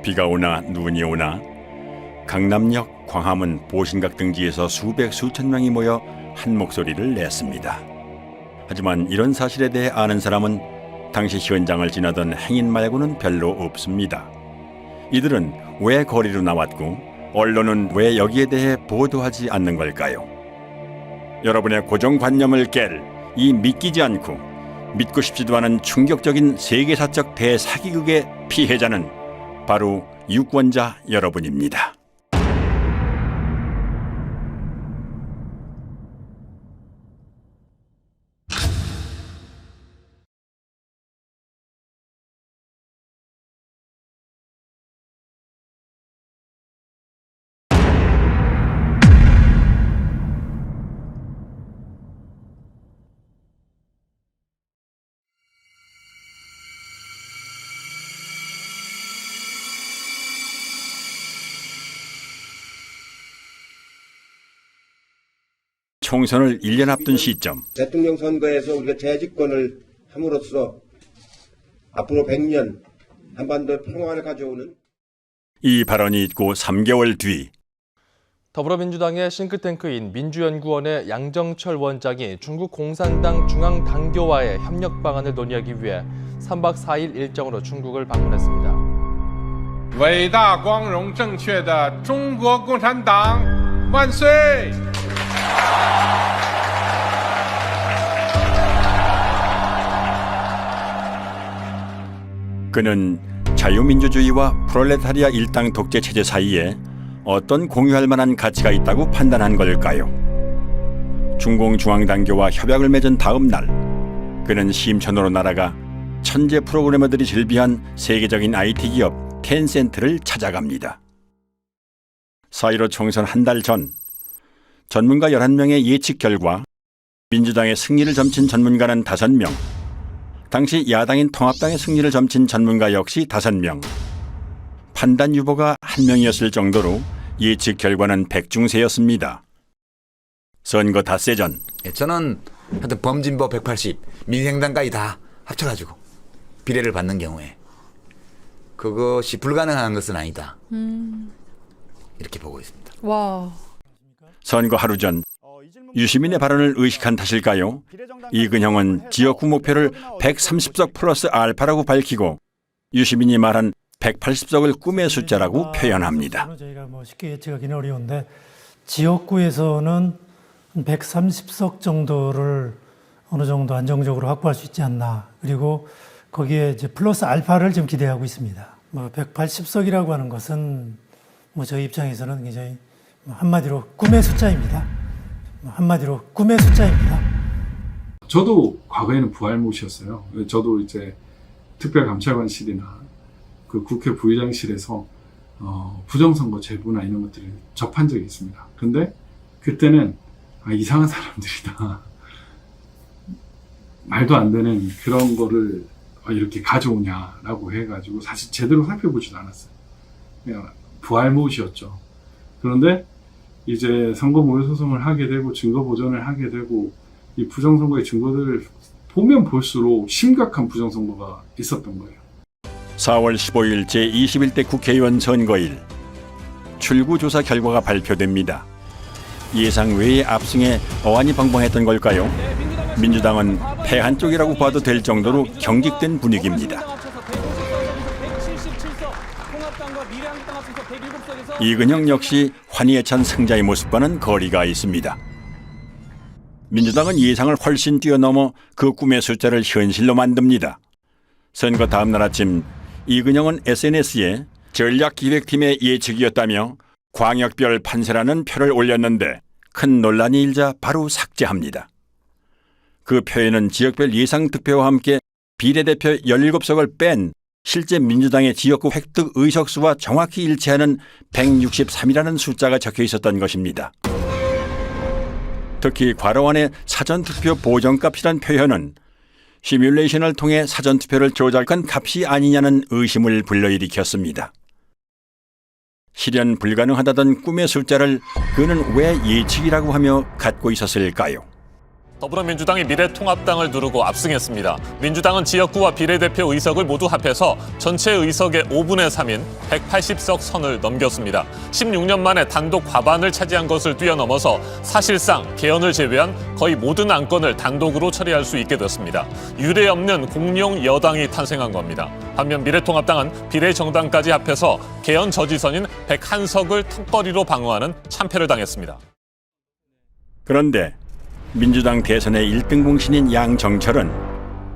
비가 오나 눈이 오나 강남역, 광화문, 보신각 등지에서 수백 수천 명이 모여 한 목소리를 냈습니다. 하지만 이런 사실에 대해 아는 사람은 당시 현장을 지나던 행인 말고는 별로 없습니다. 이들은 왜 거리로 나왔고 언론은 왜 여기에 대해 보도하지 않는 걸까요? 여러분의 고정관념을 깰 이 믿기지 않고 믿고 싶지도 않은 충격적인 세계사적 대사기극의 피해자는 바로 유권자 여러분입니다. 총선을 1년 앞둔 시점, 대통령 선거에서 우리가 재집권을 함으로써 앞으로 100년 한반도 평화를 가져오는 이 발언이 있고 3개월 뒤 더불어민주당의 싱크탱크인 민주연구원의 양정철 원장이 중국 공산당 중앙당교와의 협력 방안을 논의하기 위해 3박 4일 일정으로 중국을 방문했습니다. 伟大光荣正确的中国共产党万岁！ 그는 자유민주주의와 프롤레타리아 일당 독재 체제 사이에 어떤 공유할 만한 가치가 있다고 판단한 걸까요? 중공중앙당교와 협약을 맺은 다음 날 그는 심천으로 날아가 천재 프로그래머들이 즐비한 세계적인 IT 기업 텐센트를 찾아갑니다. 4.15 총선 한 달 전 전문가 11명의 예측 결과 민주당의 승리를 점친 전문가는 5명, 당시 야당인 통합당의 승리를 점친 전문가 역시 5명, 판단 유보가 1명이었을 정도로 예측 결과는 백중세였습니다. 선거 닷새 전 저는 하여튼 범진보 180, 민생당까지 다 합쳐가지고 비례를 받는 경우에 그것이 불가능한 것은 아니다. 이렇게 보고 있습니다. 와. 선거 하루 전 유시민의 발언을 의식한 탓일까요? 이근형은 지역구 목표를 130석 플러스 알파라고 밝히고 유시민이 말한 180석을 꿈의 숫자라고 표현합니다. 저희가 쉽게 예측하기는 어려운데 지역구에서는 130석 정도를 어느 정도 안정적으로 확보할 수 있지 않나. 그리고 거기에 이제 플러스 알파를 좀 기대하고 있습니다. 180석이라고 하는 것은 저희 입장에서는 굉장히 한마디로 꿈의 숫자입니다. 한마디로 꿈의 숫자입니다. 저도 과거에는 부활못이었어요. 저도 이제 특별감찰관실이나 그 국회 부의장실에서 부정선거 제보나 이런 것들을 접한 적이 있습니다. 그런데 그때는 이상한 사람들이다. 말도 안 되는 그런 거를 이렇게 가져오냐라고 해가지고 사실 제대로 살펴보지도 않았어요. 그냥 부활못이었죠. 그런데 이제 선거 모의 소송을 하게 되고 증거 보전을 하게 되고 이 부정선거의 증거들을 보면 볼수록 심각한 부정선거가 있었던 거예요. 4월 15일 제21대 국회의원 선거일 출구조사 결과가 발표됩니다. 예상 외의 압승에 어안이 벙벙했던 걸까요? 민주당은 패한 쪽이라고 봐도 될 정도로 경직된 분위기입니다. 이근형 역시 환희에 찬 승자의 모습과는 거리가 있습니다. 민주당은 예상을 훨씬 뛰어넘어 그 꿈의 숫자를 현실로 만듭니다. 선거 다음 날 아침 이근형은 SNS에 전략기획팀의 예측이었다며 광역별 판세라는 표를 올렸는데 큰 논란이 일자 바로 삭제합니다. 그 표에는 지역별 예상 득표와 함께 비례대표 17석을 뺀 실제 민주당의 지역구 획득 의석수와 정확히 일치하는 163이라는 숫자가 적혀 있었던 것입니다. 특히 괄호안의 사전투표 보정값이란 표현은 시뮬레이션을 통해 사전투표를 조작한 값이 아니냐는 의심을 불러일으켰습니다. 실현 불가능하다던 꿈의 숫자를 그는 왜 예측이라고 하며 갖고 있었을까요? 더불어민주당이 미래통합당을 누르고 압승했습니다. 민주당은 지역구와 비례대표 의석을 모두 합해서 전체 의석의 5분의 3인 180석 선을 넘겼습니다. 16년 만에 단독 과반을 차지한 것을 뛰어넘어서 사실상 개헌을 제외한 거의 모든 안건을 단독으로 처리할 수 있게 됐습니다. 유례 없는 공룡 여당이 탄생한 겁니다. 반면 미래통합당은 비례정당까지 합해서 개헌 저지선인 101석을 턱걸이로 방어하는 참패를 당했습니다. 그런데 민주당 대선의 1등 공신인 양정철은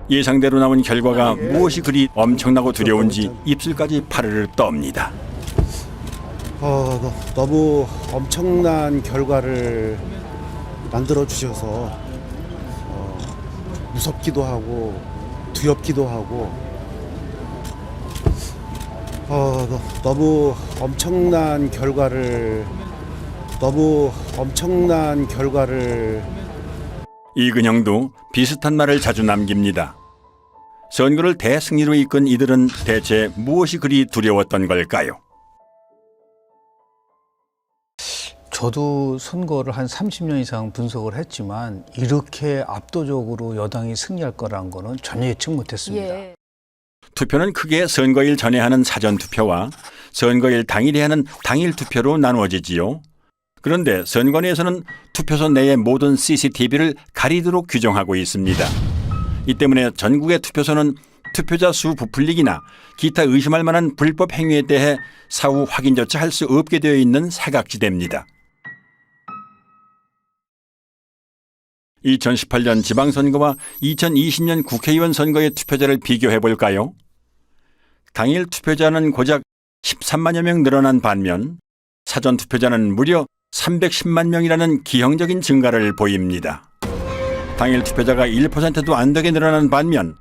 예상대로 나온 결과가 무엇이 그리 엄청나고 두려운지 입술까지 파르르 떱니다. 너무 엄청난 결과를 만들어 주셔서 무섭기도 하고 두렵기도 하고 너무 엄청난 결과를 이근영도 비슷한 말을 자주 남깁니다. 선거를 대승리로 이끈 이들은 대체 무엇이 그리 두려웠던 걸까요? 저도 선거를 한 30년 이상 분석을 했지만 이렇게 압도적으로 여당이 승리할 거라는 거는 전혀 예측 못했습니다. 투표는 크게 선거일 전에 하는 사전투표와 선거일 당일에 하는 당일투표로 나누어지지요. 그런데 선관위에서는 투표소 내의 모든 CCTV를 가리도록 규정하고 있습니다. 이 때문에 전국의 투표소는 투표자 수 부풀리기나 기타 의심할 만한 불법 행위에 대해 사후 확인조차 할 수 없게 되어 있는 사각지대입니다. 2018년 지방선거와 2020년 국회의원 선거의 투표자를 비교해 볼까요? 당일 투표자는 고작 13만여 명 늘어난 반면 사전투표자는 무려 310만 명이라는 기형적인 증가를 보입니다. 당일 투표자가 1%도 안 되게 늘어난 반면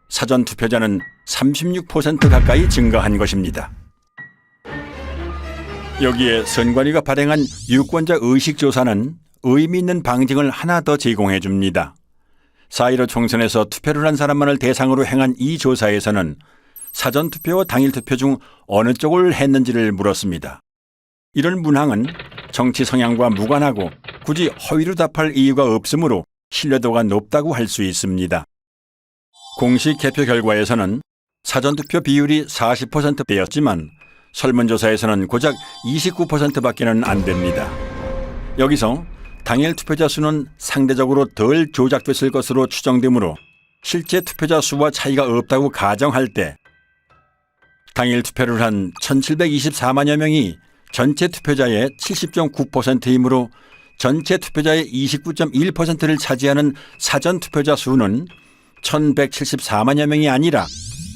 사전 투표자는 36% 가까이 증가한 것입니다. 여기에 선관위가 발행한 유권자 의식조사는 의미 있는 방증을 하나 더 제공해 줍니다. 4.15 총선에서 투표를 한 사람만을 대상으로 행한 이 조사에서는 사전 투표와 당일 투표 중 어느 쪽을 했는지를 물었습니다. 이런 문항은 정치 성향과 무관하고 굳이 허위로 답할 이유가 없으므로 신뢰도가 높다고 할 수 있습니다. 공식 개표 결과에서는 사전투표 비율이 40%대였지만 설문조사에서는 고작 29%밖에는 안 됩니다. 여기서 당일 투표자 수는 상대적으로 덜 조작됐을 것으로 추정되므로 실제 투표자 수와 차이가 없다고 가정할 때 당일 투표를 한 1,724만여 명이 전체 투표자의 70.9%이므로 전체 투표자의 29.1%를 차지하는 사전 투표자 수는 1,174만여 명이 아니라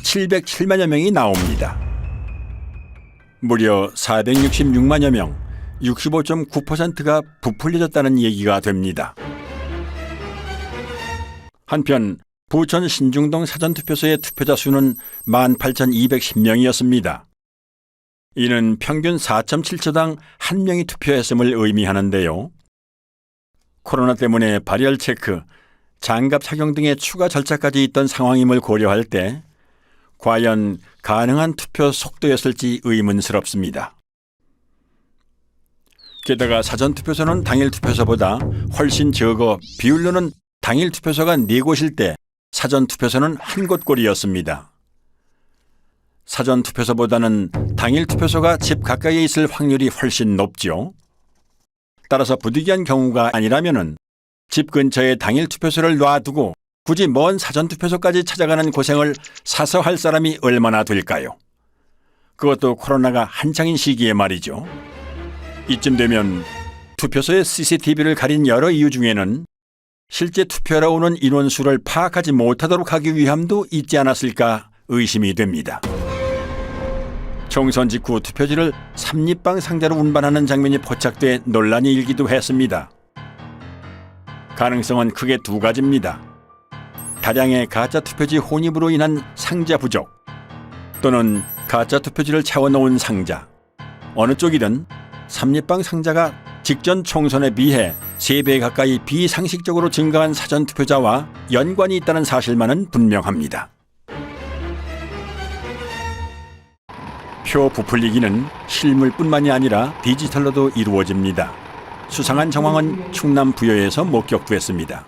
707만여 명이 나옵니다. 무려 466만여 명, 65.9%가 부풀려졌다는 얘기가 됩니다. 한편 부천 신중동 사전투표소의 투표자 수는 18,210명이었습니다. 이는 평균 4.7초당 1명이 투표했음을 의미하는데요. 코로나 때문에 발열 체크, 장갑 착용 등의 추가 절차까지 있던 상황임을 고려할 때 과연 가능한 투표 속도였을지 의문스럽습니다. 게다가 사전투표소는 당일투표소보다 훨씬 적어 비율로는 당일투표소가 4곳일 때 사전투표소는 1곳꼴이었습니다. 사전투표소보다는 당일투표소가 집 가까이에 있을 확률이 훨씬 높죠. 따라서 부득이한 경우가 아니라면 집 근처에 당일투표소를 놔두고 굳이 먼 사전투표소까지 찾아가는 고생을 사서 할 사람이 얼마나 될까요? 그것도 코로나가 한창인 시기에 말이죠. 이쯤 되면 투표소의 CCTV를 가린 여러 이유 중에는 실제 투표하러 오는 인원수를 파악하지 못하도록 하기 위함도 있지 않았을까 의심이 됩니다. 총선 직후 투표지를 삼립방 상자로 운반하는 장면이 포착돼 논란이 일기도 했습니다. 가능성은 크게 두 가지입니다. 다량의 가짜 투표지 혼입으로 인한 상자 부족 또는 가짜 투표지를 채워놓은 상자. 어느 쪽이든 삼립방 상자가 직전 총선에 비해 3배 가까이 비상식적으로 증가한 사전투표자와 연관이 있다는 사실만은 분명합니다. 표 부풀리기는 실물뿐만이 아니라 디지털로도 이루어집니다. 수상한 정황은 충남 부여에서 목격됐습니다.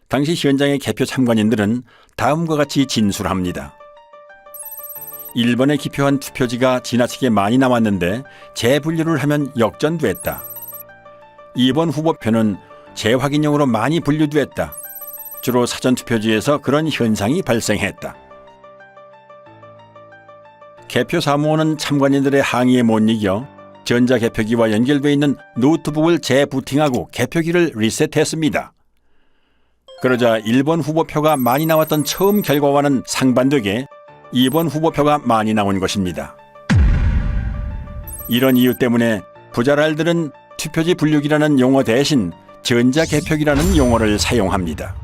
당시 현장의 개표 참관인들은 다음과 같이 진술합니다. 1번에 기표한 투표지가 지나치게 많이 남았는데 재분류를 하면 역전됐다. 2번 후보표는 재확인용으로 많이 분류됐다. 주로 사전투표지에서 그런 현상이 발생했다. 개표 사무원은 참관인들의 항의에 못 이겨 전자개표기와 연결되어 있는 노트북을 재부팅하고 개표기를 리셋했습니다. 그러자 1번 후보표가 많이 나왔던 처음 결과와는 상반되게 2번 후보표가 많이 나온 것입니다. 이런 이유 때문에 부자랄들은 투표지 분류기라는 용어 대신 전자개표기라는 용어를 사용합니다.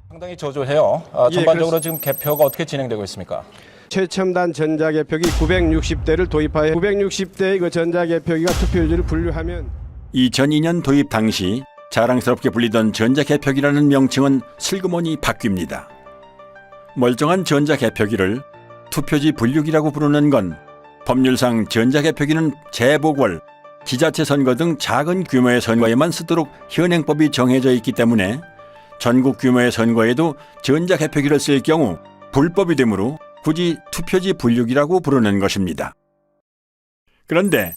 상당히 저조해요. 전반적으로 지금 개표가 어떻게 진행되고 있습니까? 최첨단 전자개표기 960대를 도입하여 960대의 그 전자개표기가 투표지를 분류하면 2002년 도입 당시 자랑스럽게 불리던 전자개표기라는 명칭은 슬그머니 바뀝니다. 멀쩡한 전자개표기를 투표지 분류기라고 부르는 건 법률상 전자개표기는 재보궐, 지자체 선거 등 작은 규모의 선거에만 쓰도록 현행법이 정해져 있기 때문에 전국 규모의 선거에도 전자개표기를 쓸 경우 불법이 되므로 굳이 투표지 분류기라고 부르는 것입니다. 그런데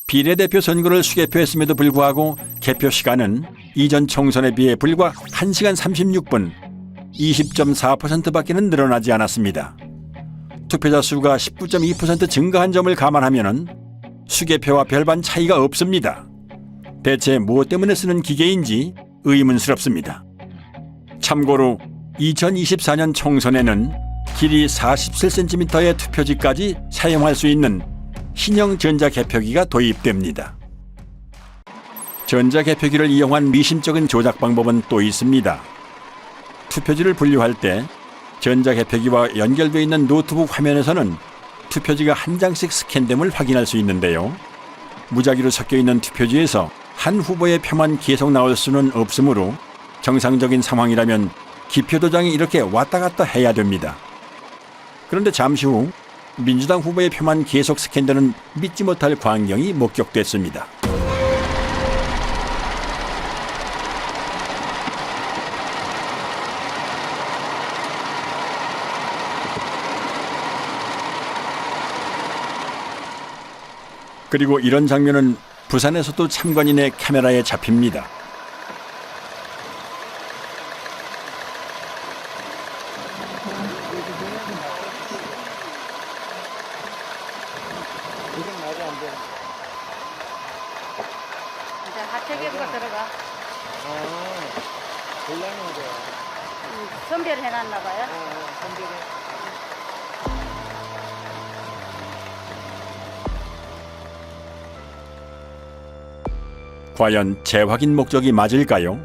비례대표 선거를 수개표했음에도 불구하고 개표 시간은 이전 총선에 비해 불과 1시간 36분, 20.4%밖에는 늘어나지 않았습니다. 투표자 수가 19.2% 증가한 점을 감안하면 수개표와 별반 차이가 없습니다. 대체 무엇 때문에 쓰는 기계인지 의문스럽습니다. 참고로 2024년 총선에는 길이 47cm의 투표지까지 사용할 수 있는 신형 전자개표기가 도입됩니다. 전자개표기를 이용한 미심쩍은 조작 방법은 또 있습니다. 투표지를 분류할 때 전자개표기와 연결되어 있는 노트북 화면에서는 투표지가 한 장씩 스캔됨을 확인할 수 있는데요. 무작위로 섞여 있는 투표지에서 한 후보의 표만 계속 나올 수는 없으므로 정상적인 상황이라면 기표도장이 이렇게 왔다 갔다 해야 됩니다. 그런데 잠시 후 민주당 후보의 표만 계속 스캔되는 믿지 못할 광경이 목격됐습니다. 그리고 이런 장면은 부산에서도 참관인의 카메라에 잡힙니다. 하체계부가 들어가. 선별을 해놨나 봐요. 과연 재확인 목적이 맞을까요?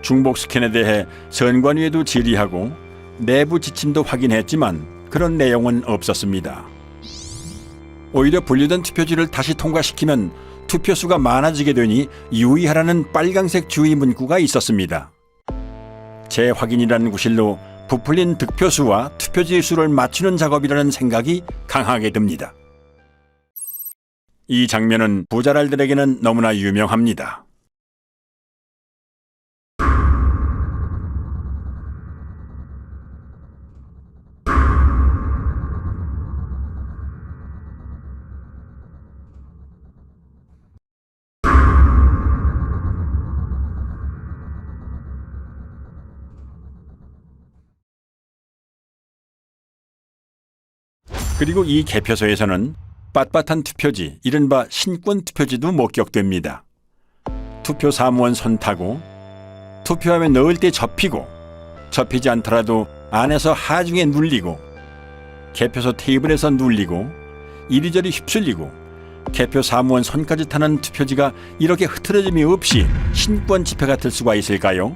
중복 스캔에 대해 선관위에도 질의하고 내부 지침도 확인했지만 그런 내용은 없었습니다. 오히려 분류된 투표지를 다시 통과시키면 투표수가 많아지게 되니 유의하라는 빨강색 주의 문구가 있었습니다. 재확인이라는 구실로 부풀린 득표수와 투표지 수를 맞추는 작업이라는 생각이 강하게 듭니다. 이 장면은 부자랄들에게는 너무나 유명합니다. 그리고 이 개표소에서는 빳빳한 투표지, 이른바 신권 투표지도 목격됩니다. 투표 사무원 손 타고 투표함에 넣을 때 접히고 접히지 않더라도 안에서 하중에 눌리고 개표소 테이블에서 눌리고 이리저리 휩쓸리고 개표 사무원 손까지 타는 투표지가 이렇게 흐트러짐이 없이 신권 지폐 같을 수가 있을까요?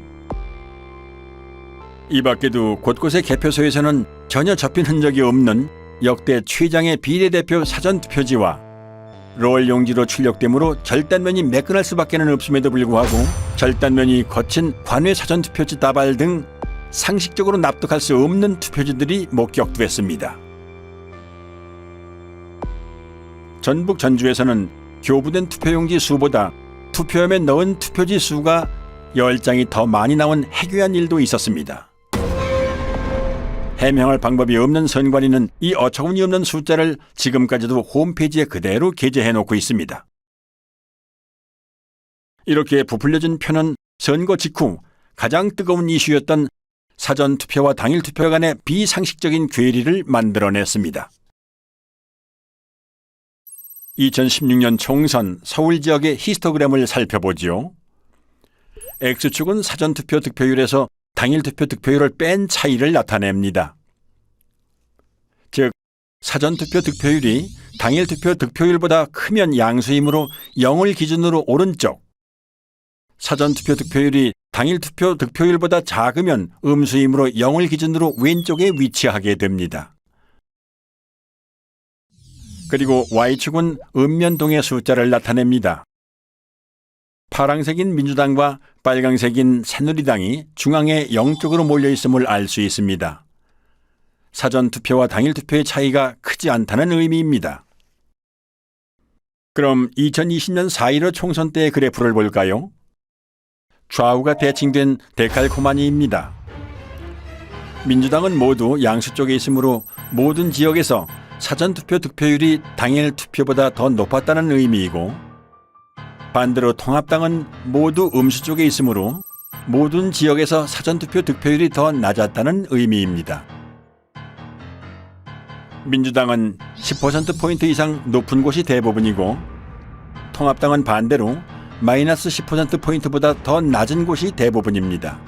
이 밖에도 곳곳의 개표소에서는 전혀 접힌 흔적이 없는 역대 최장의 비례대표 사전투표지와 롤 용지로 출력되므로 절단면이 매끈할 수밖에는 없음에도 불구하고 절단면이 거친 관외 사전투표지 다발 등 상식적으로 납득할 수 없는 투표지들이 목격됐습니다. 전북 전주에서는 교부된 투표용지 수보다 투표함에 넣은 투표지 수가 10장이 더 많이 나온 해괴한 일도 있었습니다. 해명할 방법이 없는 선관위는 이 어처구니 없는 숫자를 지금까지도 홈페이지에 그대로 게재해놓고 있습니다. 이렇게 부풀려진 표는 선거 직후 가장 뜨거운 이슈였던 사전투표와 당일투표 간의 비상식적인 괴리를 만들어냈습니다. 2016년 총선 서울 지역의 히스토그램을 살펴보죠. X축은 사전투표 득표율에서 당일투표 득표율을 뺀 차이를 나타냅니다. 즉, 사전투표 득표율이 당일투표 득표율보다 크면 양수이므로 0을 기준으로 오른쪽, 사전투표 득표율이 당일투표 득표율보다 작으면 음수이므로 0을 기준으로 왼쪽에 위치하게 됩니다. 그리고 Y축은 음면동의 숫자를 나타냅니다. 파랑색인 민주당과 빨강색인 새누리당이 중앙에 0쪽으로 몰려있음을 알 수 있습니다. 사전투표와 당일투표의 차이가 크지 않다는 의미입니다. 그럼 2020년 4.15 총선 때의 그래프를 볼까요? 좌우가 대칭된 데칼코마니입니다. 민주당은 모두 양수 쪽에 있으므로 모든 지역에서 사전투표 득표율이 당일 투표보다 더 높았다는 의미이고, 반대로 통합당은 모두 음수 쪽에 있으므로 모든 지역에서 사전투표 득표율이 더 낮았다는 의미입니다. 민주당은 10%포인트 이상 높은 곳이 대부분이고, 통합당은 반대로 마이너스 10%포인트보다 더 낮은 곳이 대부분입니다.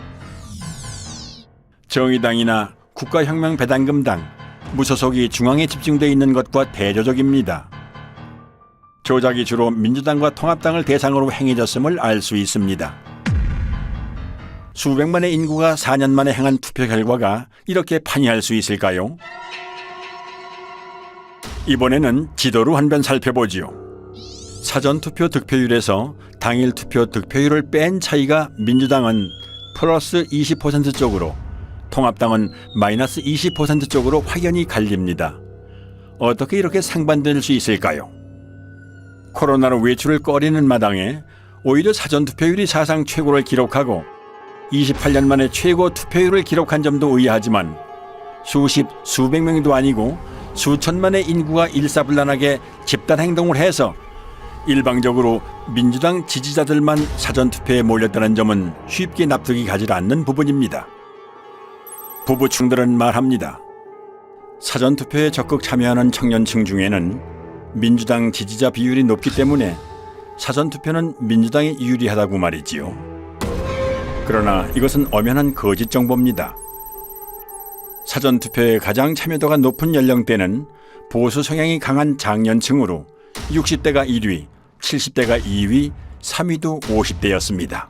정의당이나 국가혁명배당금당, 무소속이 중앙에 집중되어 있는 것과 대조적입니다. 조작이 주로 민주당과 통합당을 대상으로 행해졌음을 알 수 있습니다. 수백만의 인구가 4년 만에 행한 투표 결과가 이렇게 판이할 수 있을까요? 이번에는 지도로 한 번 살펴보지요. 사전투표 득표율에서 당일투표 득표율을 뺀 차이가 민주당은 플러스 20% 쪽으로, 통합당은 마이너스 20% 쪽으로 확연히 갈립니다. 어떻게 이렇게 상반될 수 있을까요? 코로나로 외출을 꺼리는 마당에 오히려 사전투표율이 사상 최고를 기록하고 28년 만에 최고 투표율을 기록한 점도 의아하지만, 수십, 수백 명도 아니고 수천만의 인구가 일사불란하게 집단행동을 해서 일방적으로 민주당 지지자들만 사전투표에 몰렸다는 점은 쉽게 납득이 가지 않는 부분입니다. 부부층들은 말합니다. 사전투표에 적극 참여하는 청년층 중에는 민주당 지지자 비율이 높기 때문에 사전투표는 민주당이 유리하다고 말이지요. 그러나 이것은 엄연한 거짓 정보입니다. 사전투표에 가장 참여도가 높은 연령대는 보수 성향이 강한 장년층으로 60대가 1위, 70대가 2위, 3위도 50대였습니다.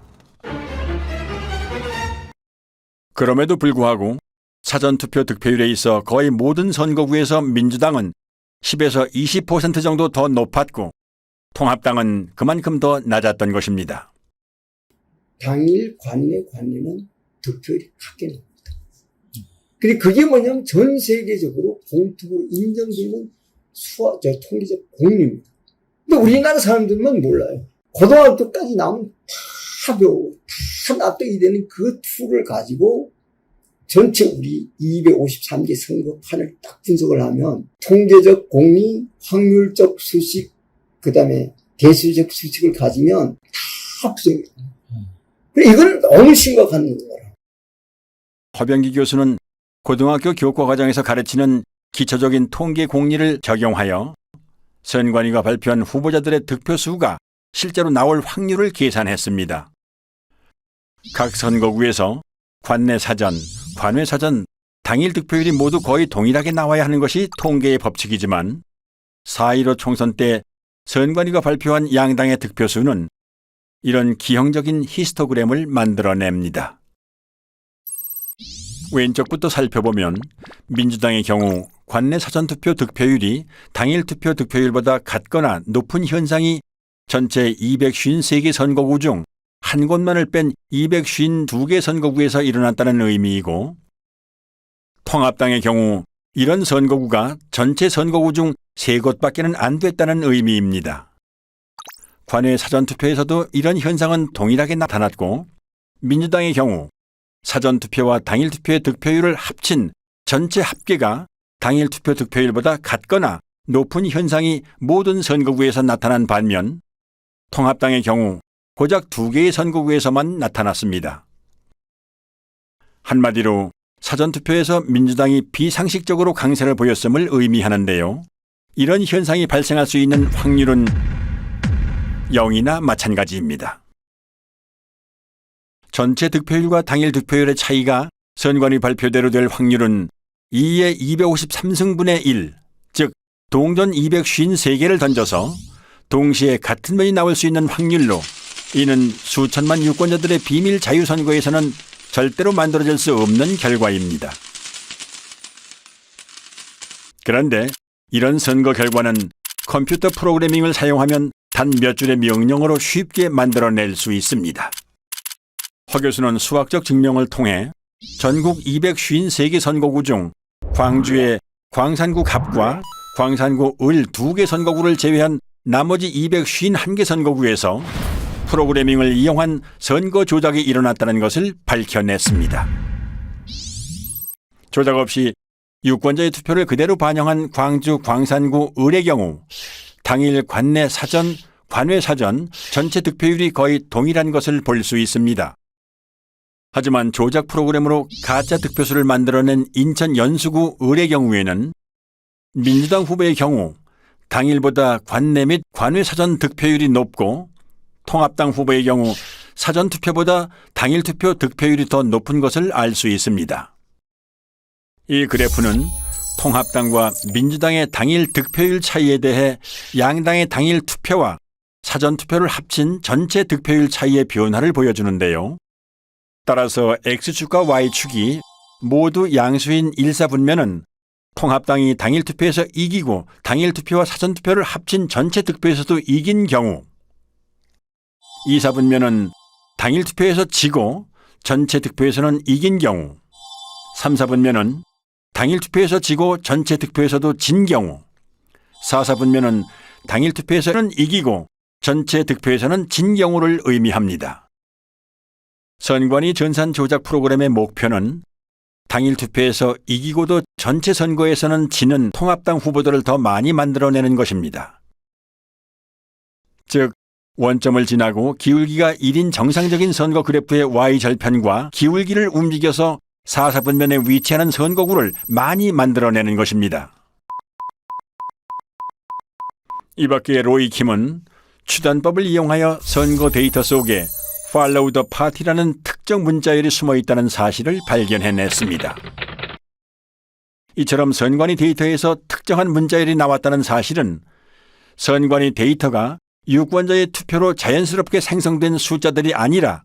그럼에도 불구하고 사전투표 득표율에 있어 거의 모든 선거구에서 민주당은 10에서 20% 정도 더 높았고, 통합당은 그만큼 더 낮았던 것입니다. 당일 관내 관내는 득표율이 크게 납니다. 근데 그게 뭐냐면 전 세계적으로 공통으로 인정되는 통계적 공리입니다. 근데 우리나라 사람들만 몰라요. 고등학교까지 나오면 다 배우고 다 납득이 되는 그 툴을 가지고 전체 우리 253개 선거판을 딱 분석을 하면 통계적 공리, 확률적 수식, 그 다음에 대수적 수식을 가지면 다 부정해요. 이건 너무 심각한 거라. 허병기 교수는 고등학교 교과과정에서 가르치는 기초적인 통계 공리를 적용하여 선관위가 발표한 후보자들의 득표 수가 실제로 나올 확률을 계산했습니다. 각 선거구에서 관내 사전, 관외 사전, 당일 득표율이 모두 거의 동일하게 나와야 하는 것이 통계의 법칙이지만 4.15 총선 때 선관위가 발표한 양당의 득표 수는 이런 기형적인 히스토그램을 만들어냅니다. 왼쪽부터 살펴보면 민주당의 경우 관내 사전투표 득표율이 당일 투표 득표율보다 같거나 높은 현상이 전체 253개 선거구 중 한 곳만을 뺀 252개 선거구에서 일어났다는 의미이고, 통합당의 경우 이런 선거구가 전체 선거구 중 3곳밖에는 안 됐다는 의미입니다. 관외 사전투표에서도 이런 현상은 동일하게 나타났고, 민주당의 경우 사전투표와 당일투표의 득표율을 합친 전체 합계가 당일투표 득표율보다 같거나 높은 현상이 모든 선거구에서 나타난 반면 통합당의 경우 고작 2개의 선거구에서만 나타났습니다. 한마디로 사전투표에서 민주당이 비상식적으로 강세를 보였음을 의미하는데요. 이런 현상이 발생할 수 있는 확률은 0이나 마찬가지입니다. 전체 득표율과 당일 득표율의 차이가 선관위 발표대로 될 확률은 2의 253승분의 1, 즉 동전 253개를 던져서 동시에 같은 면이 나올 수 있는 확률로 이는 수천만 유권자들의 비밀 자유선거에서는 절대로 만들어질 수 없는 결과입니다. 그런데 이런 선거 결과는 컴퓨터 프로그래밍을 사용하면 단 몇 줄의 명령어로 쉽게 만들어낼 수 있습니다. 허 교수는 수학적 증명을 통해 전국 253개 선거구 중 광주의 광산구 갑과 광산구 을 2개 선거구를 제외한 나머지 251개 선거구에서 프로그래밍을 이용한 선거 조작이 일어났다는 것을 밝혀냈습니다. 조작 없이 유권자의 투표를 그대로 반영한 광주 광산구 을의 경우 당일 관내 사전, 관외 사전 전체 득표율이 거의 동일한 것을 볼 수 있습니다. 하지만 조작 프로그램으로 가짜 득표수를 만들어낸 인천 연수구 을의 경우에는 민주당 후보의 경우 당일보다 관내 및 관외 사전 득표율이 높고 통합당 후보의 경우 사전투표보다 당일투표 득표율이 더 높은 것을 알 수 있습니다. 이 그래프는 통합당과 민주당의 당일 득표율 차이에 대해 양당의 당일 투표와 사전투표를 합친 전체 득표율 차이의 변화를 보여주는데요. 따라서 X축과 Y축이 모두 양수인 일사분면은 통합당이 당일투표에서 이기고 당일투표와 사전투표를 합친 전체 득표에서도 이긴 경우, 이사분면은 당일투표에서 지고 전체 득표에서는 이긴 경우, 삼사분면은 당일투표에서 지고 전체 득표에서도 진 경우, 사사분면은 당일투표에서는 이기고 전체 득표에서는 진 경우를 의미합니다. 선관위 전산 조작 프로그램의 목표는 당일 투표에서 이기고도 전체 선거에서는 지는 통합당 후보들을 더 많이 만들어내는 것입니다. 즉, 원점을 지나고 기울기가 1인 정상적인 선거 그래프의 Y절편과 기울기를 움직여서 사사분면에 위치하는 선거구를 많이 만들어내는 것입니다. 이 밖에 로이 킴은 추단법을 이용하여 선거 데이터 속에 Follow the Party라는 특정 문자열이 숨어 있다는 사실을 발견해냈습니다. 이처럼 선관위 데이터에서 특정한 문자열이 나왔다는 사실은 선관위 데이터가 유권자의 투표로 자연스럽게 생성된 숫자들이 아니라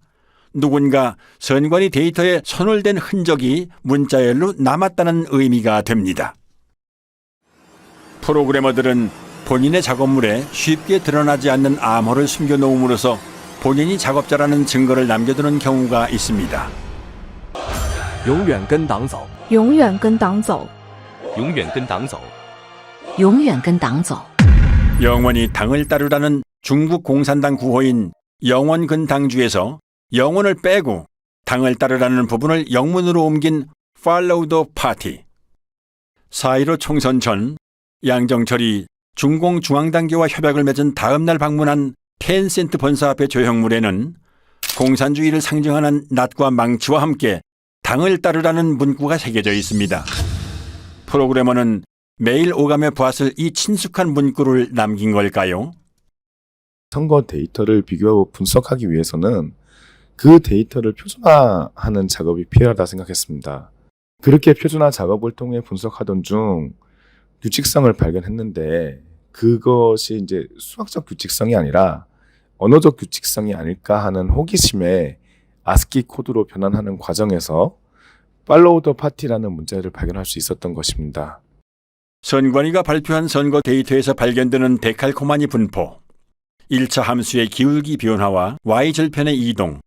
누군가 선관위 데이터에 손을 댄 흔적이 문자열로 남았다는 의미가 됩니다. 프로그래머들은 본인의 작업물에 쉽게 드러나지 않는 암호를 숨겨놓음으로써 본인이 작업자라는 증거를 남겨두는 경우가 있습니다. 永远跟党走永远跟党走永远跟党走永远跟党走 영원히 당을 따르라는 중국 공산당 구호인 영원근당주에서 영원을 빼고 당을 따르라는 부분을 영문으로 옮긴 Follow the Party. 4.15 총선 전 양정철이 중공중앙당교와 협약을 맺은 다음 날 방문한 텐센트 본사 앞의 조형물에는 공산주의를 상징하는 낫과 망치와 함께 당을 따르라는 문구가 새겨져 있습니다. 프로그래머는 매일 오감에 보았을 이 친숙한 문구를 남긴 걸까요? 선거 데이터를 비교하고 분석하기 위해서는 그 데이터를 표준화하는 작업이 필요하다 생각했습니다. 그렇게 표준화 작업을 통해 분석하던 중 규칙성을 발견했는데 그것이 이제 수학적 규칙성이 아니라 언어적 규칙성이 아닐까 하는 호기심에 아스키 코드로 변환하는 과정에서 Follow the Party라는 문자를 발견할 수 있었던 것입니다. 선관위가 발표한 선거 데이터에서 발견되는 데칼코마니 분포, 1차 함수의 기울기 변화와 Y절편의 이동,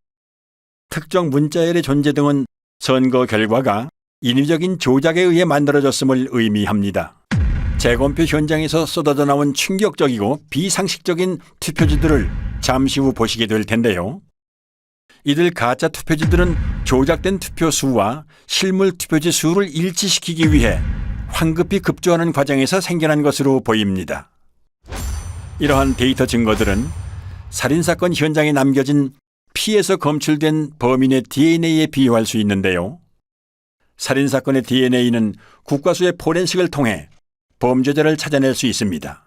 특정 문자열의 존재 등은 선거 결과가 인위적인 조작에 의해 만들어졌음을 의미합니다. 재검표 현장에서 쏟아져 나온 충격적이고 비상식적인 투표지들을 잠시 후 보시게 될 텐데요. 이들 가짜 투표지들은 조작된 투표 수와 실물 투표지 수를 일치시키기 위해 황급히 급조하는 과정에서 생겨난 것으로 보입니다. 이러한 데이터 증거들은 살인사건 현장에 남겨진 피에서 검출된 범인의 DNA에 비유할 수 있는데요. 살인사건의 DNA는 국과수의 포렌식을 통해 범죄자를 찾아낼 수 있습니다.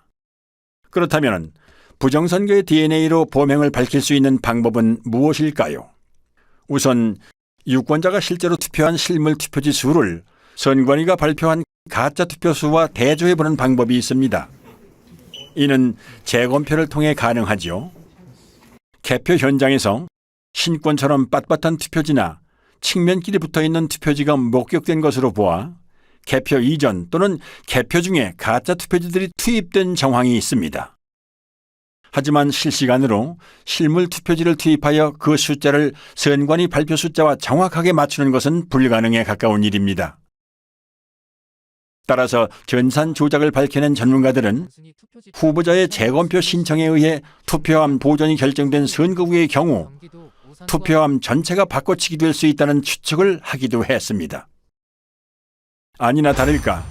그렇다면 부정선거의 DNA로 범행을 밝힐 수 있는 방법은 무엇일까요? 우선 유권자가 실제로 투표한 실물 투표지 수를 선관위가 발표한 가짜 투표수와 대조해보는 방법이 있습니다. 이는 재검표를 통해 가능하죠. 개표 현장에서 신권처럼 빳빳한 투표지나 측면끼리 붙어있는 투표지가 목격된 것으로 보아 개표 이전 또는 개표 중에 가짜 투표지들이 투입된 정황이 있습니다. 하지만 실시간으로 실물 투표지를 투입하여 그 숫자를 선관위 발표 숫자와 정확하게 맞추는 것은 불가능에 가까운 일입니다. 따라서 전산 조작을 밝혀낸 전문가들은 후보자의 재검표 신청에 의해 투표함 보존이 결정된 선거구의 경우 투표함 전체가 바꿔치기 될 수 있다는 추측을 하기도 했습니다. 아니나 다를까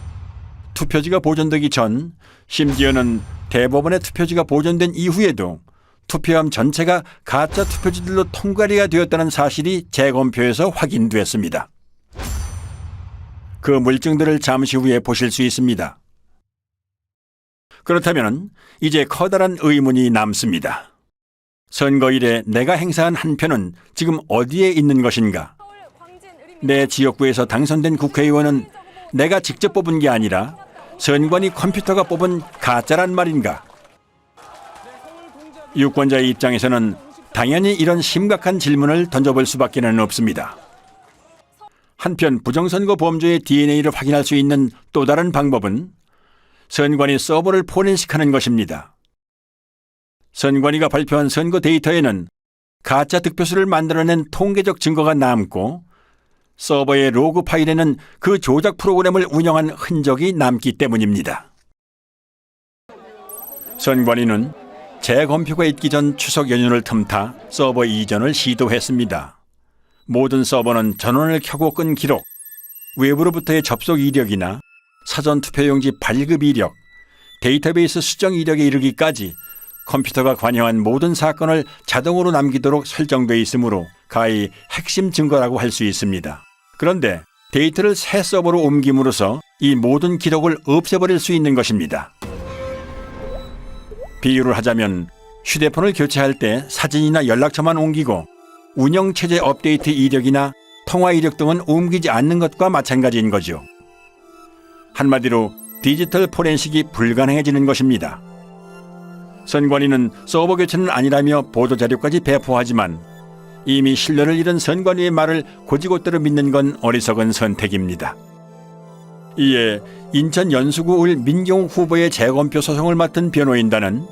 투표지가 보존되기 전, 심지어는 대법원의 투표지가 보존된 이후에도 투표함 전체가 가짜 투표지들로 통과리가 되었다는 사실이 재검표에서 확인됐습니다. 그 물증들을 잠시 후에 보실 수 있습니다. 그렇다면 이제 커다란 의문이 남습니다. 선거일에 내가 행사한 한 표는 지금 어디에 있는 것인가? 내 지역구에서 당선된 국회의원은 내가 직접 뽑은 게 아니라 선관위 컴퓨터가 뽑은 가짜란 말인가? 유권자의 입장에서는 당연히 이런 심각한 질문을 던져볼 수밖에 없습니다. 한편 부정선거 범죄의 DNA를 확인할 수 있는 또 다른 방법은 선관위 서버를 포렌식하는 것입니다. 선관위가 발표한 선거 데이터에는 가짜 득표수를 만들어낸 통계적 증거가 남고 서버의 로그 파일에는 그 조작 프로그램을 운영한 흔적이 남기 때문입니다. 선관위는 재검표가 있기 전 추석 연휴를 틈타 서버 이전을 시도했습니다. 모든 서버는 전원을 켜고 끈 기록, 외부로부터의 접속 이력이나 사전 투표용지 발급 이력, 데이터베이스 수정 이력에 이르기까지 컴퓨터가 관여한 모든 사건을 자동으로 남기도록 설정되어 있으므로 가히 핵심 증거라고 할 수 있습니다. 그런데 데이터를 새 서버로 옮김으로써 이 모든 기록을 없애버릴 수 있는 것입니다. 비유를 하자면 휴대폰을 교체할 때 사진이나 연락처만 옮기고 운영체제 업데이트 이력이나 통화 이력 등은 옮기지 않는 것과 마찬가지인 거죠. 한마디로 디지털 포렌식이 불가능해지는 것입니다. 선관위는 서버 교체는 아니라며 보도자료까지 배포하지만 이미 신뢰를 잃은 선관위의 말을 곧이곧대로 믿는 건 어리석은 선택입니다. 이에 인천 연수구을 민경욱 후보의 재검표 소송을 맡은 변호인단은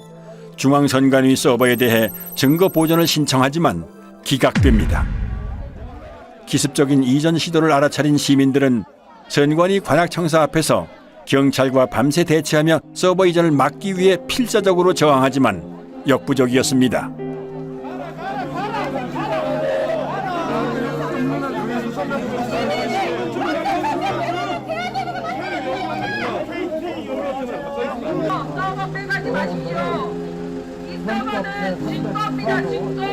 중앙선관위 서버에 대해 증거 보존을 신청하지만 기각됩니다. 기습적인 이전 시도를 알아차린 시민들은 선관위 관악청사 앞에서 경찰과 밤새 대치하며 서버 이전을 막기 위해 필사적으로 저항하지만 역부족이었습니다. 서버 빼가지 마십시오. 이 서버는 증거입니다, 증거.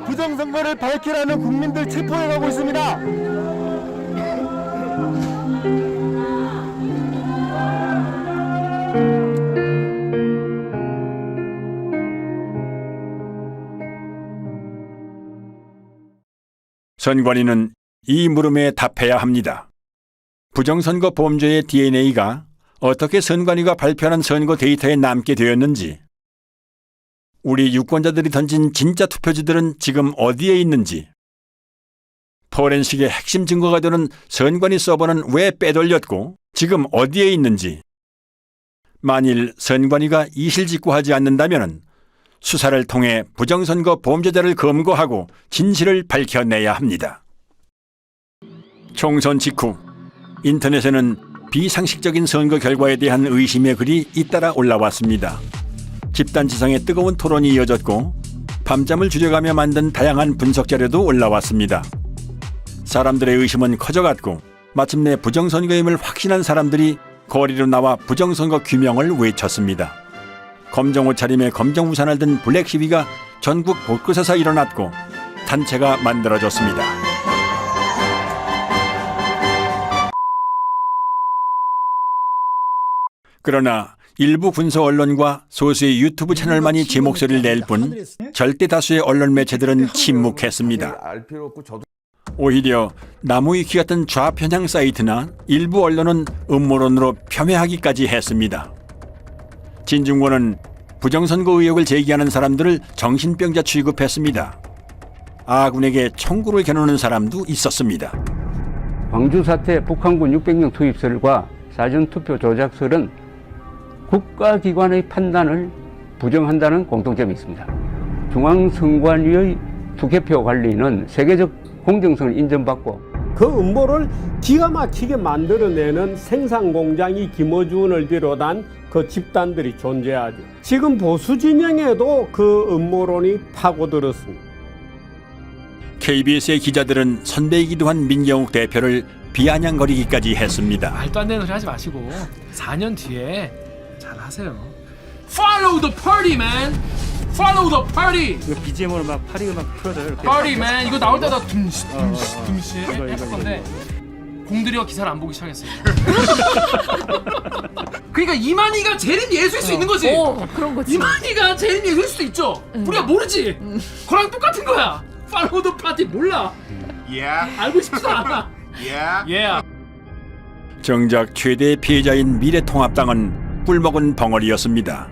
부정선거를 밝히라는 국민들 체포해가고 있습니다. 선관위는 이 물음에 답해야 합니다. 부정선거 범죄의 DNA가 어떻게 선관위가 발표하는 선거 데이터에 남게 되었는지, 우리 유권자들이 던진 진짜 투표지들은 지금 어디에 있는지, 포렌식의 핵심 증거가 되는 선관위 서버는 왜 빼돌렸고 지금 어디에 있는지, 만일 선관위가 이실직고하지 않는다면 수사를 통해 부정선거 범죄자를 검거하고 진실을 밝혀내야 합니다. 총선 직후 인터넷에는 비상식적인 선거 결과에 대한 의심의 글이 잇따라 올라왔습니다. 집단지성의 뜨거운 토론이 이어졌고 밤잠을 줄여가며 만든 다양한 분석 자료도 올라왔습니다. 사람들의 의심은 커져갔고 마침내 부정선거임을 확신한 사람들이 거리로 나와 부정선거 규명을 외쳤습니다. 검정 옷차림에 검정 우산을 든 블랙 시위가 전국 곳곳에서 일어났고 단체가 만들어졌습니다. 그러나 일부 군소 언론과 소수의 유튜브 채널만이 제 목소리를 낼 뿐 절대 다수의 언론 매체들은 침묵했습니다. 오히려 나무위키 같은 좌편향 사이트나 일부 언론은 음모론으로 폄훼하기까지 했습니다. 진중권은 부정선거 의혹을 제기하는 사람들을 정신병자 취급했습니다. 아군에게 총구를 겨누는 사람도 있었습니다. 광주 사태 북한군 600명 투입설과 사전투표 조작설은 국가기관의 판단을 부정한다는 공통점이 있습니다. 중앙선관위의 투개표 관리는 세계적 공정성을 인정받고 그 음모를 기가 막히게 만들어내는 생산공장이 김어준을 비롯한 그 집단들이 존재하죠. 지금 보수 진영에도 그 음모론이 파고들었습니다. KBS의 기자들은 선배이기도 한 민경욱 대표를 비아냥거리기까지 했습니다. 말도 안 되는 소리 하지 마시고 4년 뒤에 잘 하세요. Follow the party, man. Follow the party. 이거 BGM으로 막 파리 음악 틀어줘요. 이렇게. Party, man. 이거 나올 때다 둠시 했을 건데 공들여 기사를 안 보기 시작했어요. 그러니까 이만희가 재림 예수일 수 있는 거지. 그런 거지. 이만희가 재림 예수일 수도 있죠. 우리가 모르지. 그랑 똑같은 거야. Follow the party 몰라. 알고 싶지도 않아. 정작 최대의 피해자인 미래통합당은 꿀먹은 벙어리였습니다.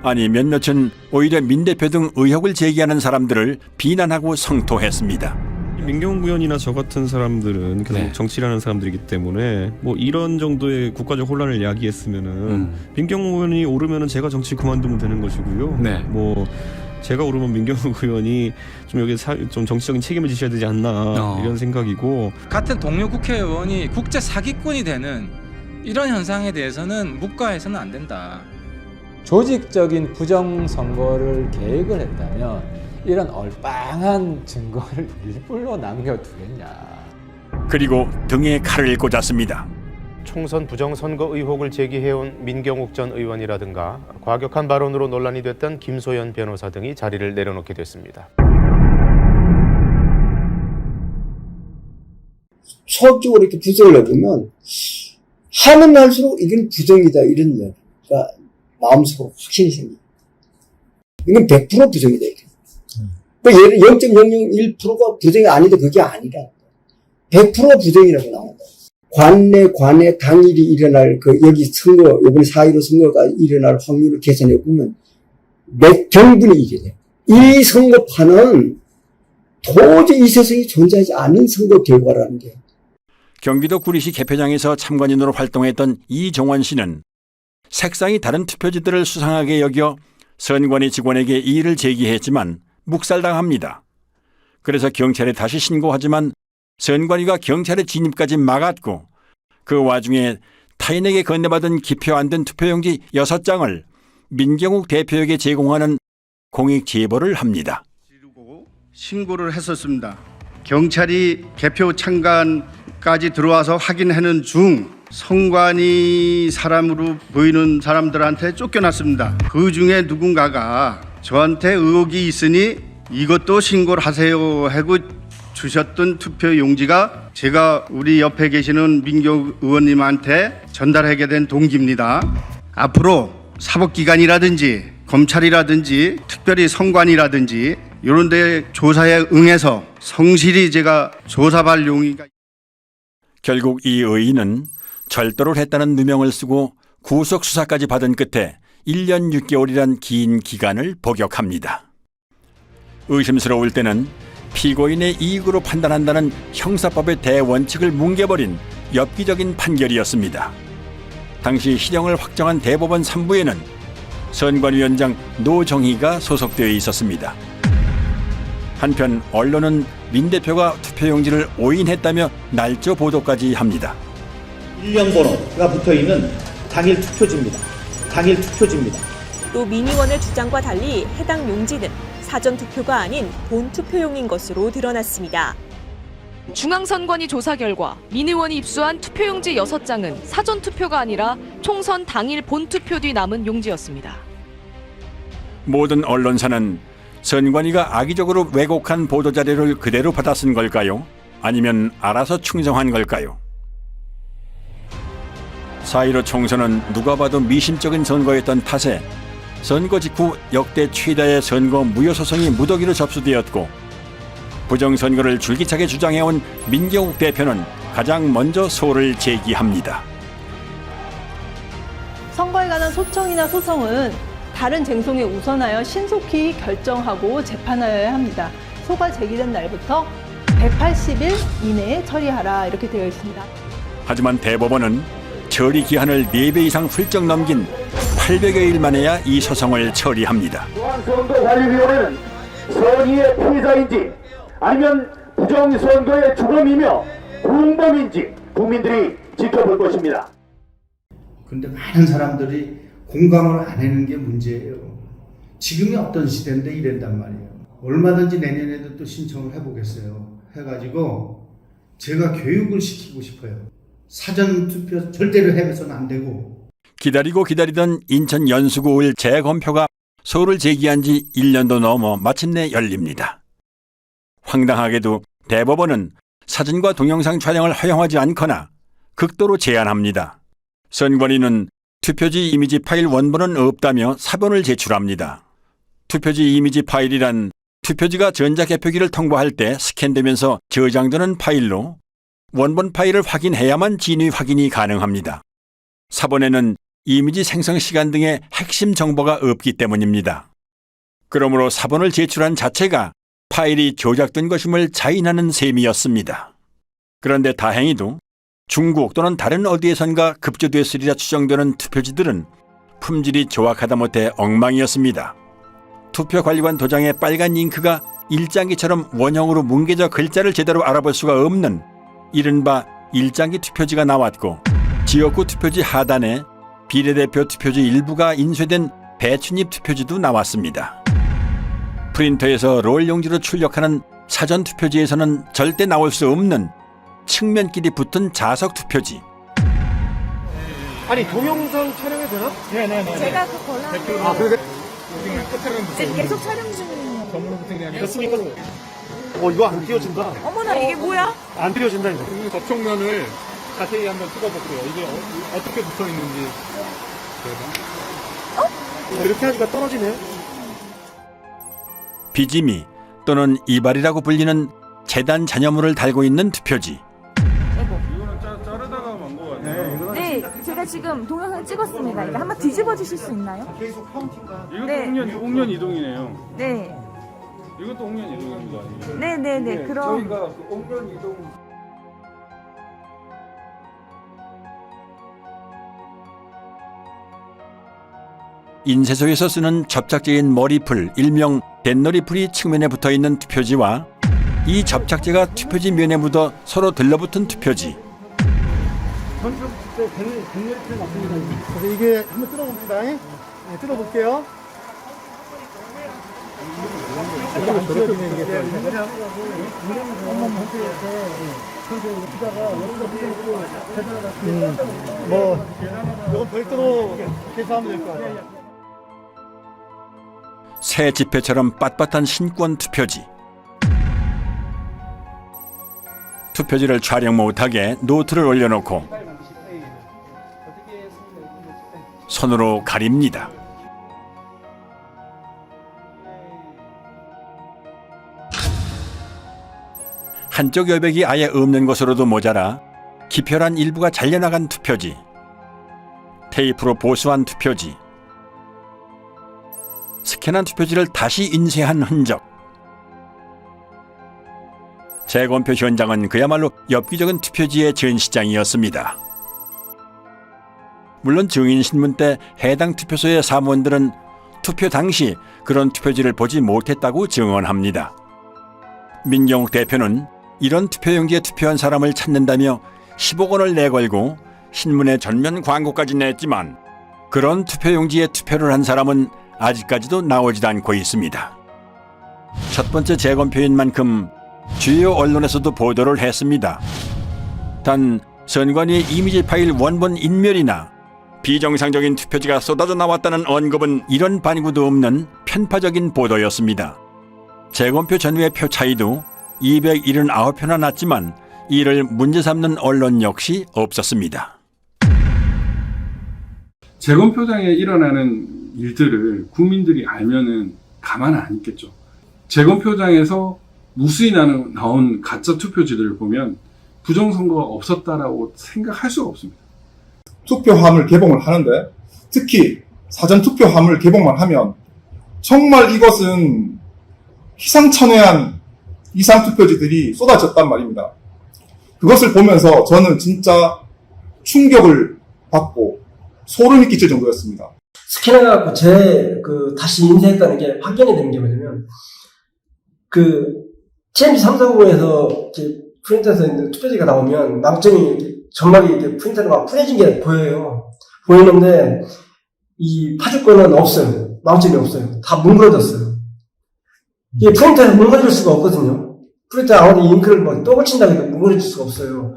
아니 몇몇은 오히려 민 대표 등 의혹을 제기하는 사람들을 비난하고 성토했습니다. 민경욱 의원이나 저 같은 사람들은 계속 정치를 하는 사람들이기 때문에 뭐 이런 정도의 국가적 혼란을 야기했으면은 민경욱 의원이 오르면은 제가 정치 그만두면 되는 것이고요. 뭐 제가 오르면 민경욱 의원이 좀 여기 좀 정치적인 책임을 지셔야 되지 않나 이런 생각이고, 같은 동료 국회의원이 국제 사기꾼이 되는 이런 현상에 대해서는 묵과해서는 안 된다. 조직적인 부정선거를 계획을 했다면 이런 얼빵한 증거를 일부러 남겨두겠냐. 그리고 등에 칼을 꽂았습니다. 총선 부정선거 의혹을 제기해온 민경욱 전 의원이라든가 과격한 발언으로 논란이 됐던 김소연 변호사 등이 자리를 내려놓게 됐습니다. 수학적으로 이렇게 분석을 해보면 하면 할수록 이건 부정이다 이런 이야기가 마음속으로 확신이 생깁니다. 이건 100% 부정이다. 예를 0.001%가 부정이 아니다 그게 아니라 100% 부정이라고 나온다. 관내 당일이 일어날 여기 선거 이번에 4.15 선거가 일어날 확률을 계산해 보면 몇 경분이 이래 돼요. 이 선거판은 도저히 이 세상에 존재하지 않는 선거 결과라는 게. 경기도 구리시 개표장에서 참관인으로 활동했던 이종원 씨는 색상이 다른 투표지들을 수상하게 여겨 선관위 직원에게 이의를 제기했지만 묵살당합니다. 그래서 경찰에 다시 신고하지만 선관위가 경찰의 진입까지 막았고 그 와중에 타인에게 건네받은 기표 안 된 투표용지 6장을 민경욱 대표에게 제공하는 공익 제보를 합니다. 신고를 했었습니다. 경찰이 개표 참관까지 들어와서 확인하는 중 선관위 사람으로 보이는 사람들한테 쫓겨났습니다. 그 중에 누군가가 저한테 의혹이 있으니 이것도 신고를 하세요 하고 주셨던 투표 용지가 제가 우리 옆에 계시는 민경욱 의원님한테 전달하게 된 동기입니다. 앞으로 사법기관이라든지 검찰이라든지 특별히 선관위라든지 이런 데 조사에 응해서 성실히 제가 조사할 용의가. 결국 이 의인은 절도를 했다는 누명을 쓰고 구속 수사까지 받은 끝에 1년 6개월이란 긴 기간을 복역합니다. 의심스러울 때는 피고인의 이익으로 판단한다는 형사법의 대원칙을 뭉개버린 엽기적인 판결이었습니다. 당시 실형을 확정한 대법원 3부에는 선관위원장 노정희가 소속되어 있었습니다. 한편 언론은 민 대표가 투표용지를 오인했다며 날조 보도까지 합니다. 일량 번호 붙어있는 당일 투표지입니다. 당일 투표지입니다. 또 민의원의 주장과 달리 해당 용지는 사전투표가 아닌 본투표용인 것으로 드러났습니다. 중앙선관위 조사 결과 민의원이 입수한 투표용지 6장은 사전투표가 아니라 총선 당일 본투표 뒤 남은 용지였습니다. 모든 언론사는 선관위가 악의적으로 왜곡한 보도자료를 그대로 받아 쓴 걸까요? 아니면 알아서 충성한 걸까요? 4.15 총선은 누가 봐도 미심쩍은 선거였던 탓에 선거 직후 역대 최다의 선거 무효소송이 무더기로 접수되었고, 부정선거를 줄기차게 주장해온 민경욱 대표는 가장 먼저 소를 제기합니다. 선거에 관한 소청이나 소송은 다른 쟁송에 우선하여 신속히 결정하고 재판하여야 합니다. 소가 제기된 날부터 180일 이내에 처리하라, 이렇게 되어 있습니다. 하지만 대법원은 처리 기한을 4배 이상 훌쩍 넘긴 800여일 만에야 이 소송을 처리합니다. 중앙선거관리위원회는 선의의 피해자인지 아니면 부정선거의 주범이며 공범인지 국민들이 지켜볼 것입니다. 그런데 많은 사람들이 공감을 안 하는 게 문제예요. 지금이 어떤 시대인데 이랬단 말이에요. 얼마든지 내년에도 또 신청을 해보겠어요. 해가지고 제가 교육을 시키고 싶어요. 사전투표 절대로 해서는 안 되고. 기다리고 기다리던 인천 연수구을 재검표가 소를 제기한 지 1년도 넘어 마침내 열립니다. 황당하게도 대법원은 사진과 동영상 촬영을 허용하지 않거나 극도로 제한합니다. 선관위는 투표지 이미지 파일 원본은 없다며 사본을 제출합니다. 투표지 이미지 파일이란 투표지가 전자개표기를 통과할 때 스캔되면서 저장되는 파일로 원본 파일을 확인해야만 진위 확인이 가능합니다. 사본에는 이미지 생성 시간 등의 핵심 정보가 없기 때문입니다. 그러므로 사본을 제출한 자체가 파일이 조작된 것임을 자인하는 셈이었습니다. 그런데 다행히도 중국 또는 다른 어디에선가 급조됐으리라 추정되는 투표지들은 품질이 조악하다 못해 엉망이었습니다. 투표관리관 도장의 빨간 잉크가 일장기처럼 원형으로 뭉개져 글자를 제대로 알아볼 수가 없는 이른바 일장기 투표지가 나왔고, 지역구 투표지 하단에 비례대표 투표지 일부가 인쇄된 배춧잎 투표지도 나왔습니다. 프린터에서 롤 용지로 출력하는 사전 투표지에서는 절대 나올 수 없는 측면끼리 붙은 자석 투표지. 아니 동영상 촬영해도 되나? 네네네. 제가 그 권한. 아 그래? 계속 촬영 중이에요. 됐습니까? 이거 안 띄워진다. 어머나, 이게 뭐야? 안 띄워진다 이거. 접촉면을 자세히 한번 찍어볼게요. 이게 어떻게 붙어 있는지. 이렇게 하니까 떨어지네. 비지미 또는 이발이라고 불리는 재단 잔여물을 달고 있는 투표지. 이거는 자르다가 만 거 같아요. 네, 제가 지금 동영상 찍었습니다. 이거 한번 뒤집어 주실 수 있나요? 계속 카운팅가. 이것도 네. 옥년 이동이네요. 네. 이것도 옥년 이동입니다. 네네네. 그럼 저희가 그 옥년 이동. 인쇄소에서 쓰는 접착제인 머리풀, 일명 댄너리풀이 측면에 붙어있는 투표지와 이 접착제가 투표지 면에 묻어 서로 들러붙은 투표지. 그래서 이게 한번 뜯어봅니다. 네, 뜯어볼게요. 이건 별도로 계산하면 될 것 같아요. 새 지폐처럼 빳빳한 신권 투표지. 투표지를 촬영 못하게 노트를 올려놓고 손으로 가립니다. 한쪽 여백이 아예 없는 것으로도 모자라 기표란 일부가 잘려나간 투표지, 테이프로 보수한 투표지, 스캔한 투표지를 다시 인쇄한 흔적. 재검표 현장은 그야말로 엽기적인 투표지의 전시장이었습니다. 물론 증인신문 때 해당 투표소의 사무원들은 투표 당시 그런 투표지를 보지 못했다고 증언합니다. 민경욱 대표는 이런 투표용지에 투표한 사람을 찾는다며 10억 원을 내걸고 신문에 전면 광고까지 냈지만 그런 투표용지에 투표를 한 사람은 아직까지도 나오지도 않고 있습니다. 첫 번째 재검표인 만큼 주요 언론에서도 보도를 했습니다. 단 선관위의 이미지 파일 원본 인멸이나 비정상적인 투표지가 쏟아져 나왔다는 언급은 이런 반구도 없는 편파적인 보도였습니다. 재검표 전후의 표 차이도 279표나 났지만 이를 문제 삼는 언론 역시 없었습니다. 재검표장에 일어나는 일들을 국민들이 알면은 가만 안 있겠죠. 재검표장에서 무수히 나온 가짜 투표지들을 보면 부정선거가 없었다라고 생각할 수가 없습니다. 투표함을 개봉을 하는데 특히 사전투표함을 개봉만 하면 정말 이것은 희상천외한 이상투표지들이 쏟아졌단 말입니다. 그것을 보면서 저는 진짜 충격을 받고 소름이 끼칠 정도였습니다. 스캔해갖고 다시 인쇄했다는 게 확인이 되는 게 뭐냐면, TMC 340에서 프린터에서 있는 투표지가 나오면 망점이 점막이 이렇게 프린터로 막 풀어진 게 보여요. 보이는데, 이 파주권은 없어요. 망점이 없어요. 다 뭉그러졌어요. 이게 프린터에서 뭉그러질 수가 없거든요. 프린터 아무리 잉크를 막 또 붙인다고 해도 뭉그러질 수가 없어요.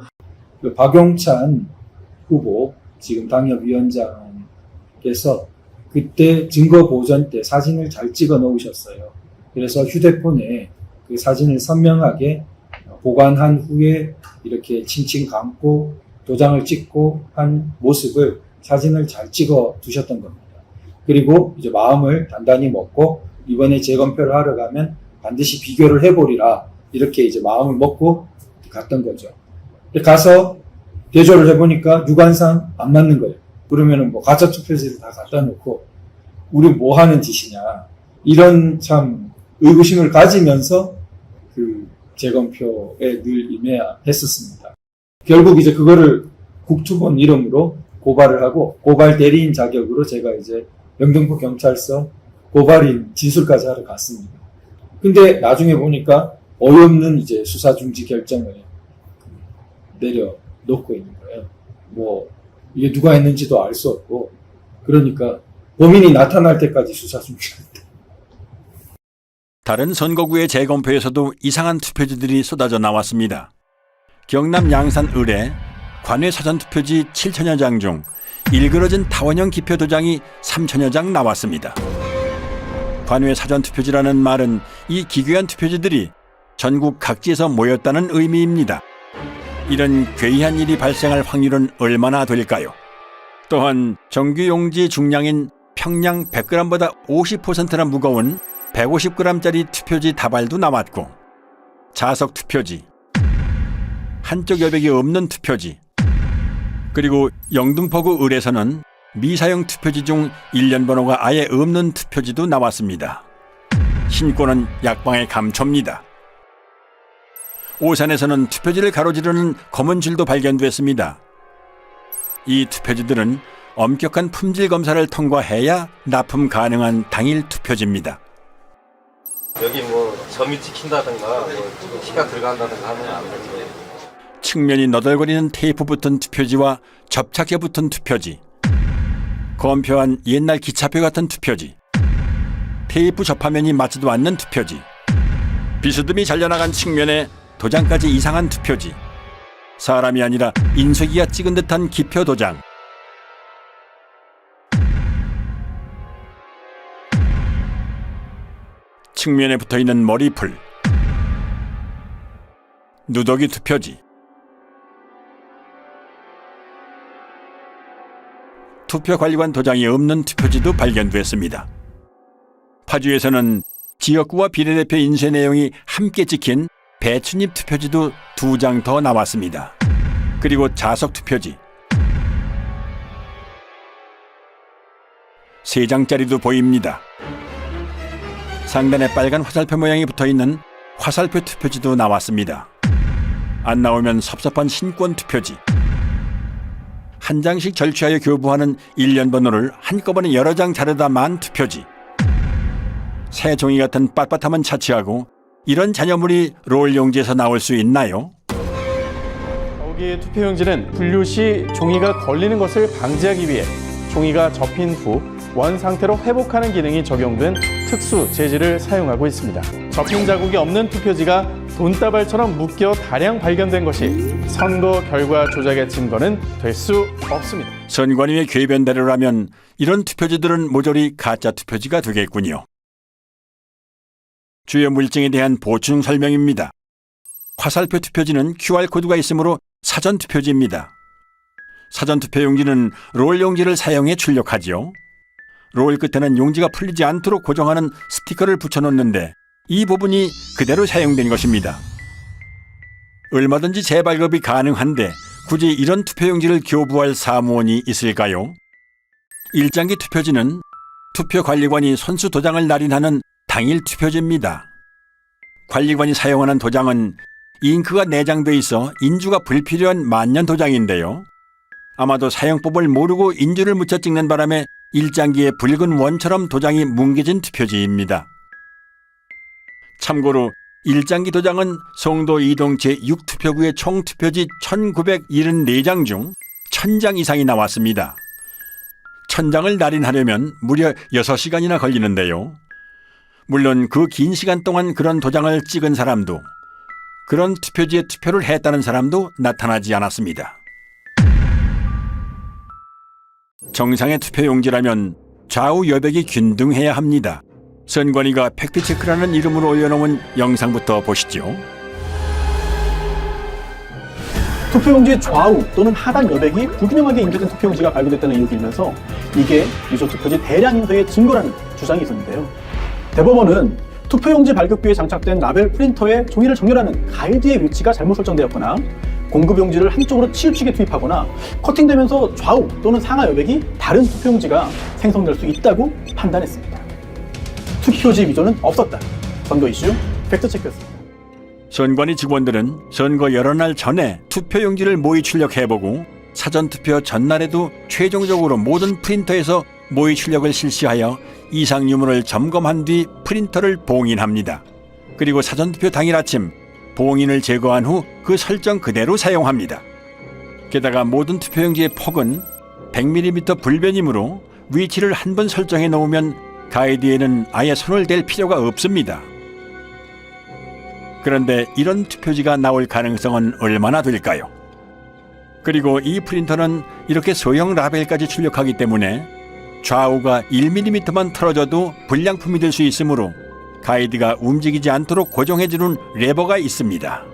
박용찬 후보, 지금 당협위원장께서 그때 증거 보전 때 사진을 잘 찍어 놓으셨어요. 그래서 휴대폰에 그 사진을 선명하게 보관한 후에 이렇게 칭칭 감고 도장을 찍고 한 모습을 사진을 잘 찍어 두셨던 겁니다. 그리고 이제 마음을 단단히 먹고 이번에 재검표를 하러 가면 반드시 비교를 해보리라 이렇게 이제 마음을 먹고 갔던 거죠. 가서 대조를 해보니까 유관상 안 맞는 거예요. 그러면은 뭐 가짜 투표지를 다 갖다 놓고 우리 뭐 하는 짓이냐 이런 참 의구심을 가지면서 그 재검표에 늘 임해했었습니다. 결국 이제 그거를 국투본 이름으로 고발을 하고 고발 대리인 자격으로 제가 이제 영등포 경찰서 고발인 진술까지 하러 갔습니다. 근데 나중에 보니까 어이없는 이제 수사 중지 결정을 내려놓고 있는 거예요. 뭐 이게 누가 했는지도 알 수 없고 그러니까 범인이 나타날 때까지 수사 중지한다. 다른 선거구의 재검표에서도 이상한 투표지들이 쏟아져 나왔습니다. 경남 양산 을에 관외 사전투표지 7천여 장 중 일그러진 타원형 기표 도장이 3천여 장 나왔습니다. 관외 사전투표지라는 말은 이 기괴한 투표지들이 전국 각지에서 모였다는 의미입니다. 이런 괴이한 일이 발생할 확률은 얼마나 될까요? 또한 정규용지 중량인 평량 100g보다 50%나 무거운 150g짜리 투표지 다발도 나왔고 자석 투표지, 한쪽 여백이 없는 투표지, 그리고 영등포구 을에서는 미사용 투표지 중 일련 번호가 아예 없는 투표지도 나왔습니다. 신고는 약방의 감초입니다. 오산에서는 투표지를 가로지르는 검은 줄도 발견됐습니다. 이 투표지들은 엄격한 품질 검사를 통과해야 납품 가능한 당일 투표지입니다. 여기 뭐 점이 찍힌다든가 뭐 피가 들어간다든가 하면 안 되죠. 측면이 너덜거리는 테이프 붙은 투표지와 접착제 붙은 투표지, 검표한 옛날 기차표 같은 투표지, 테이프 접화면이 맞지도 않는 투표지, 비스듬히 잘려나간 측면에 도장까지 이상한 투표지, 사람이 아니라 인쇄기가 찍은 듯한 기표 도장, 측면에 붙어있는 머리풀, 누더기 투표지, 투표관리관 도장이 없는 투표지도 발견됐습니다. 파주에서는 지역구와 비례대표 인쇄 내용이 함께 찍힌 배춧잎 투표지도 2장 더 나왔습니다. 그리고 자석 투표지 3장짜리도 보입니다. 상단에 빨간 화살표 모양이 붙어있는 화살표 투표지도 나왔습니다. 안 나오면 섭섭한 신권 투표지, 한 장씩 절취하여 교부하는 일련 번호를 한꺼번에 여러 장 자르다 만 투표지, 새 종이 같은 빳빳함은 차치하고 이런 잔여물이 롤 용지에서 나올 수 있나요? 여기 투표용지는 분류 시 종이가 걸리는 것을 방지하기 위해 종이가 접힌 후 원 상태로 회복하는 기능이 적용된 특수 재질을 사용하고 있습니다. 접힌 자국이 없는 투표지가 돈다발처럼 묶여 다량 발견된 것이 선거 결과 조작의 증거는 될 수 없습니다. 선관위의 궤변대로라면 이런 투표지들은 모조리 가짜 투표지가 되겠군요. 주요 물증에 대한 보충 설명입니다. 화살표 투표지는 QR코드가 있으므로 사전투표지입니다. 사전투표용지는 롤 용지를 사용해 출력하지요. 롤 끝에는 용지가 풀리지 않도록 고정하는 스티커를 붙여놓는데 이 부분이 그대로 사용된 것입니다. 얼마든지 재발급이 가능한데 굳이 이런 투표용지를 교부할 사무원이 있을까요? 일장기 투표지는 투표관리관이 선수 도장을 날인하는 당일 투표지입니다. 관리관이 사용하는 도장은 잉크가 내장돼 있어 인주가 불필요한 만년 도장인데요. 아마도 사용법을 모르고 인주를 묻혀 찍는 바람에 일장기에 붉은 원처럼 도장이 뭉개진 투표지입니다. 참고로 일장기 도장은 송도 이동 제6투표구의 총 투표지 1974장 중 1000장 이상이 나왔습니다. 1000장을 날인하려면 무려 6시간이나 걸리는데요. 물론 그 긴 시간 동안 그런 도장을 찍은 사람도, 그런 투표지에 투표를 했다는 사람도 나타나지 않았습니다. 정상의 투표용지라면 좌우 여백이 균등해야 합니다. 선관위가 팩트체크라는 이름으로 올려놓은 영상부터 보시죠. 투표용지의 좌우 또는 하단 여백이 불균형하게 인쇄된 투표용지가 발견됐다는 의혹이 일면서 이게 유조 투표지 대량 인쇄의 증거라는 주장이 있었는데요. 대법원은 투표용지 발급기에 장착된 라벨 프린터에 종이를 정렬하는 가이드의 위치가 잘못 설정되었거나 공급용지를 한쪽으로 치우치게 투입하거나 커팅되면서 좌우 또는 상하 여백이 다른 투표용지가 생성될 수 있다고 판단했습니다. 투표지 위조는 없었다. 선거 이슈 팩트체크였습니다. 선관위 직원들은 선거 여러 날 전에 투표용지를 모의 출력해보고 사전투표 전날에도 최종적으로 모든 프린터에서 모의 출력을 실시하여 이상 유무를 점검한 뒤 프린터를 봉인합니다. 그리고 사전투표 당일 아침 봉인을 제거한 후 그 설정 그대로 사용합니다. 게다가 모든 투표용지의 폭은 100mm 불변이므로 위치를 한 번 설정해 놓으면 가이드에는 아예 손을 댈 필요가 없습니다. 그런데 이런 투표지가 나올 가능성은 얼마나 될까요? 그리고 이 프린터는 이렇게 소형 라벨까지 출력하기 때문에 좌우가 1mm만 틀어져도 불량품이 될 수 있으므로 가이드가 움직이지 않도록 고정해주는 레버가 있습니다.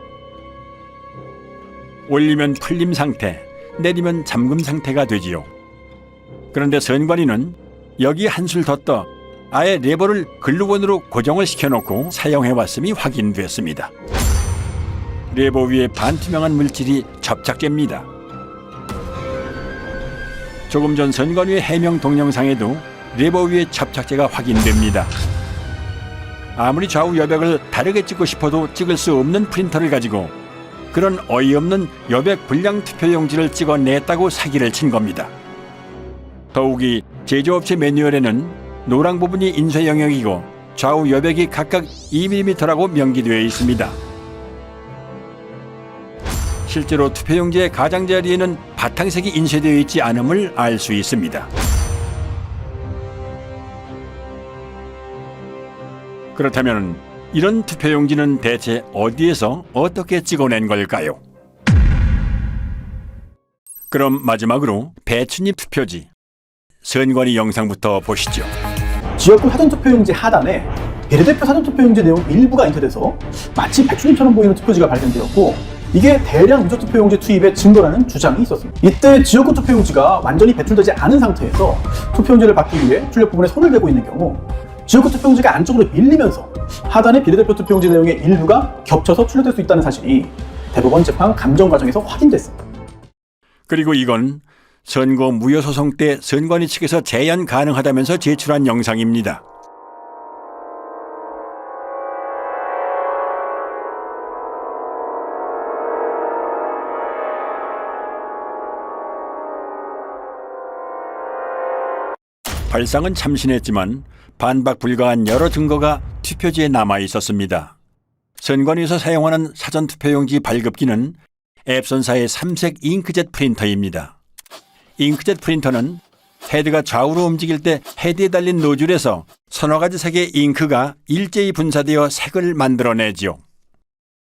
올리면 풀림 상태, 내리면 잠금 상태가 되지요. 그런데 선관위는 여기 한술 더 떠 아예 레버를 글루건으로 고정을 시켜놓고 사용해왔음이 확인됐습니다. 레버 위에 반투명한 물질이 접착제입니다. 조금 전 선관위의 해명 동영상에도 레버 위에 접착제가 확인됩니다. 아무리 좌우 여백을 다르게 찍고 싶어도 찍을 수 없는 프린터를 가지고 그런 어이없는 여백 불량 투표용지를 찍어냈다고 사기를 친 겁니다. 더욱이 제조업체 매뉴얼에는 노랑 부분이 인쇄 영역이고 좌우 여백이 각각 2mm라고 명기되어 있습니다. 실제로 투표용지의 가장자리에는 바탕색이 인쇄되어 있지 않음을 알 수 있습니다. 그렇다면 이런 투표용지는 대체 어디에서 어떻게 찍어낸 걸까요? 그럼 마지막으로 배추잎 투표지, 선관위 영상부터 보시죠. 지역구 사전투표용지 하단에 비례대표 사전투표용지 내용 일부가 인쇄돼서 마치 배추잎처럼 보이는 투표지가 발견되었고 이게 대량 유조 투표용지 투입의 증거라는 주장이 있었습니다. 이때 지역구 투표용지가 완전히 배출되지 않은 상태에서 투표용지를 받기 위해 출력 부분에 손을 대고 있는 경우 지역구 투표용지가 안쪽으로 밀리면서 하단의 비례대표 투표용지 내용의 일부가 겹쳐서 출력될 수 있다는 사실이 대법원 재판 감정 과정에서 확인됐습니다. 그리고 이건 선거 무효소송 때 선관위 측에서 재연 가능하다면서 제출한 영상입니다. 발상은 참신했지만 반박 불가한 여러 증거가 투표지에 남아 있었습니다. 선관위에서 사용하는 사전투표용지 발급기는 앱손사의 3색 잉크젯 프린터입니다. 잉크젯 프린터는 헤드가 좌우로 움직일 때 헤드에 달린 노즐에서 서너 가지 색의 잉크가 일제히 분사되어 색을 만들어내지요.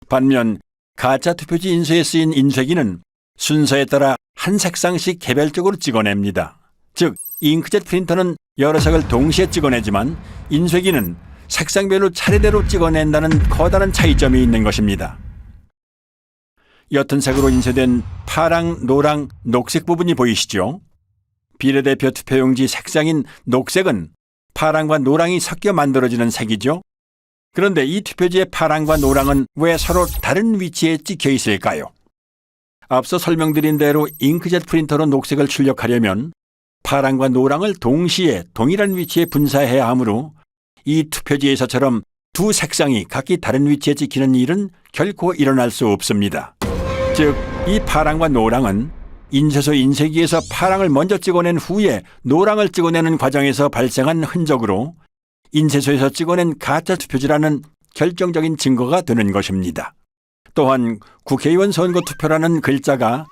반면 가짜 투표지 인쇄에 쓰인 인쇄기는 순서에 따라 한 색상씩 개별적으로 찍어냅니다. 즉, 잉크젯 프린터는 여러 색을 동시에 찍어내지만 인쇄기는 색상별로 차례대로 찍어낸다는 커다란 차이점이 있는 것입니다. 옅은 색으로 인쇄된 파랑, 노랑, 녹색 부분이 보이시죠? 비례대표 투표용지 색상인 녹색은 파랑과 노랑이 섞여 만들어지는 색이죠. 그런데 이 투표지의 파랑과 노랑은 왜 서로 다른 위치에 찍혀 있을까요? 앞서 설명드린 대로 잉크젯 프린터로 녹색을 출력하려면 파랑과 노랑을 동시에 동일한 위치에 분사해야 하므로 이 투표지에서처럼 두 색상이 각기 다른 위치에 찍히는 일은 결코 일어날 수 없습니다. 즉, 이 파랑과 노랑은 인쇄소 인쇄기에서 파랑을 먼저 찍어낸 후에 노랑을 찍어내는 과정에서 발생한 흔적으로 인쇄소에서 찍어낸 가짜 투표지라는 결정적인 증거가 되는 것입니다. 또한 국회의원 선거 투표라는 글자가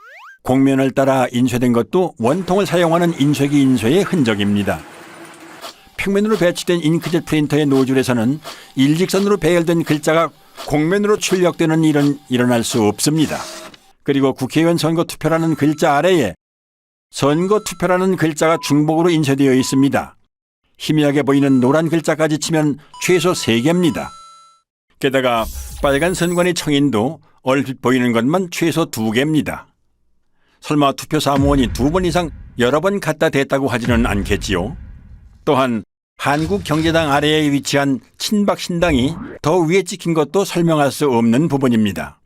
곡면을 따라 인쇄된 것도 원통을 사용하는 인쇄기 인쇄의 흔적입니다. 평면으로 배치된 잉크젯 프린터의 노즐에서는 일직선으로 배열된 글자가 곡면으로 출력되는 일은 일어날 수 없습니다. 그리고 국회의원 선거 투표라는 글자 아래에 선거 투표라는 글자가 중복으로 인쇄되어 있습니다. 희미하게 보이는 노란 글자까지 치면 최소 3개입니다. 게다가 빨간 선관위 청인도 얼핏 보이는 것만 최소 2개입니다. 설마 투표 사무원이 2번 이상 여러 번 갖다 댔다고 하지는 않겠지요. 또한 한국경제당 아래에 위치한 친박신당이 더 위에 찍힌 것도 설명할 수 없는 부분입니다.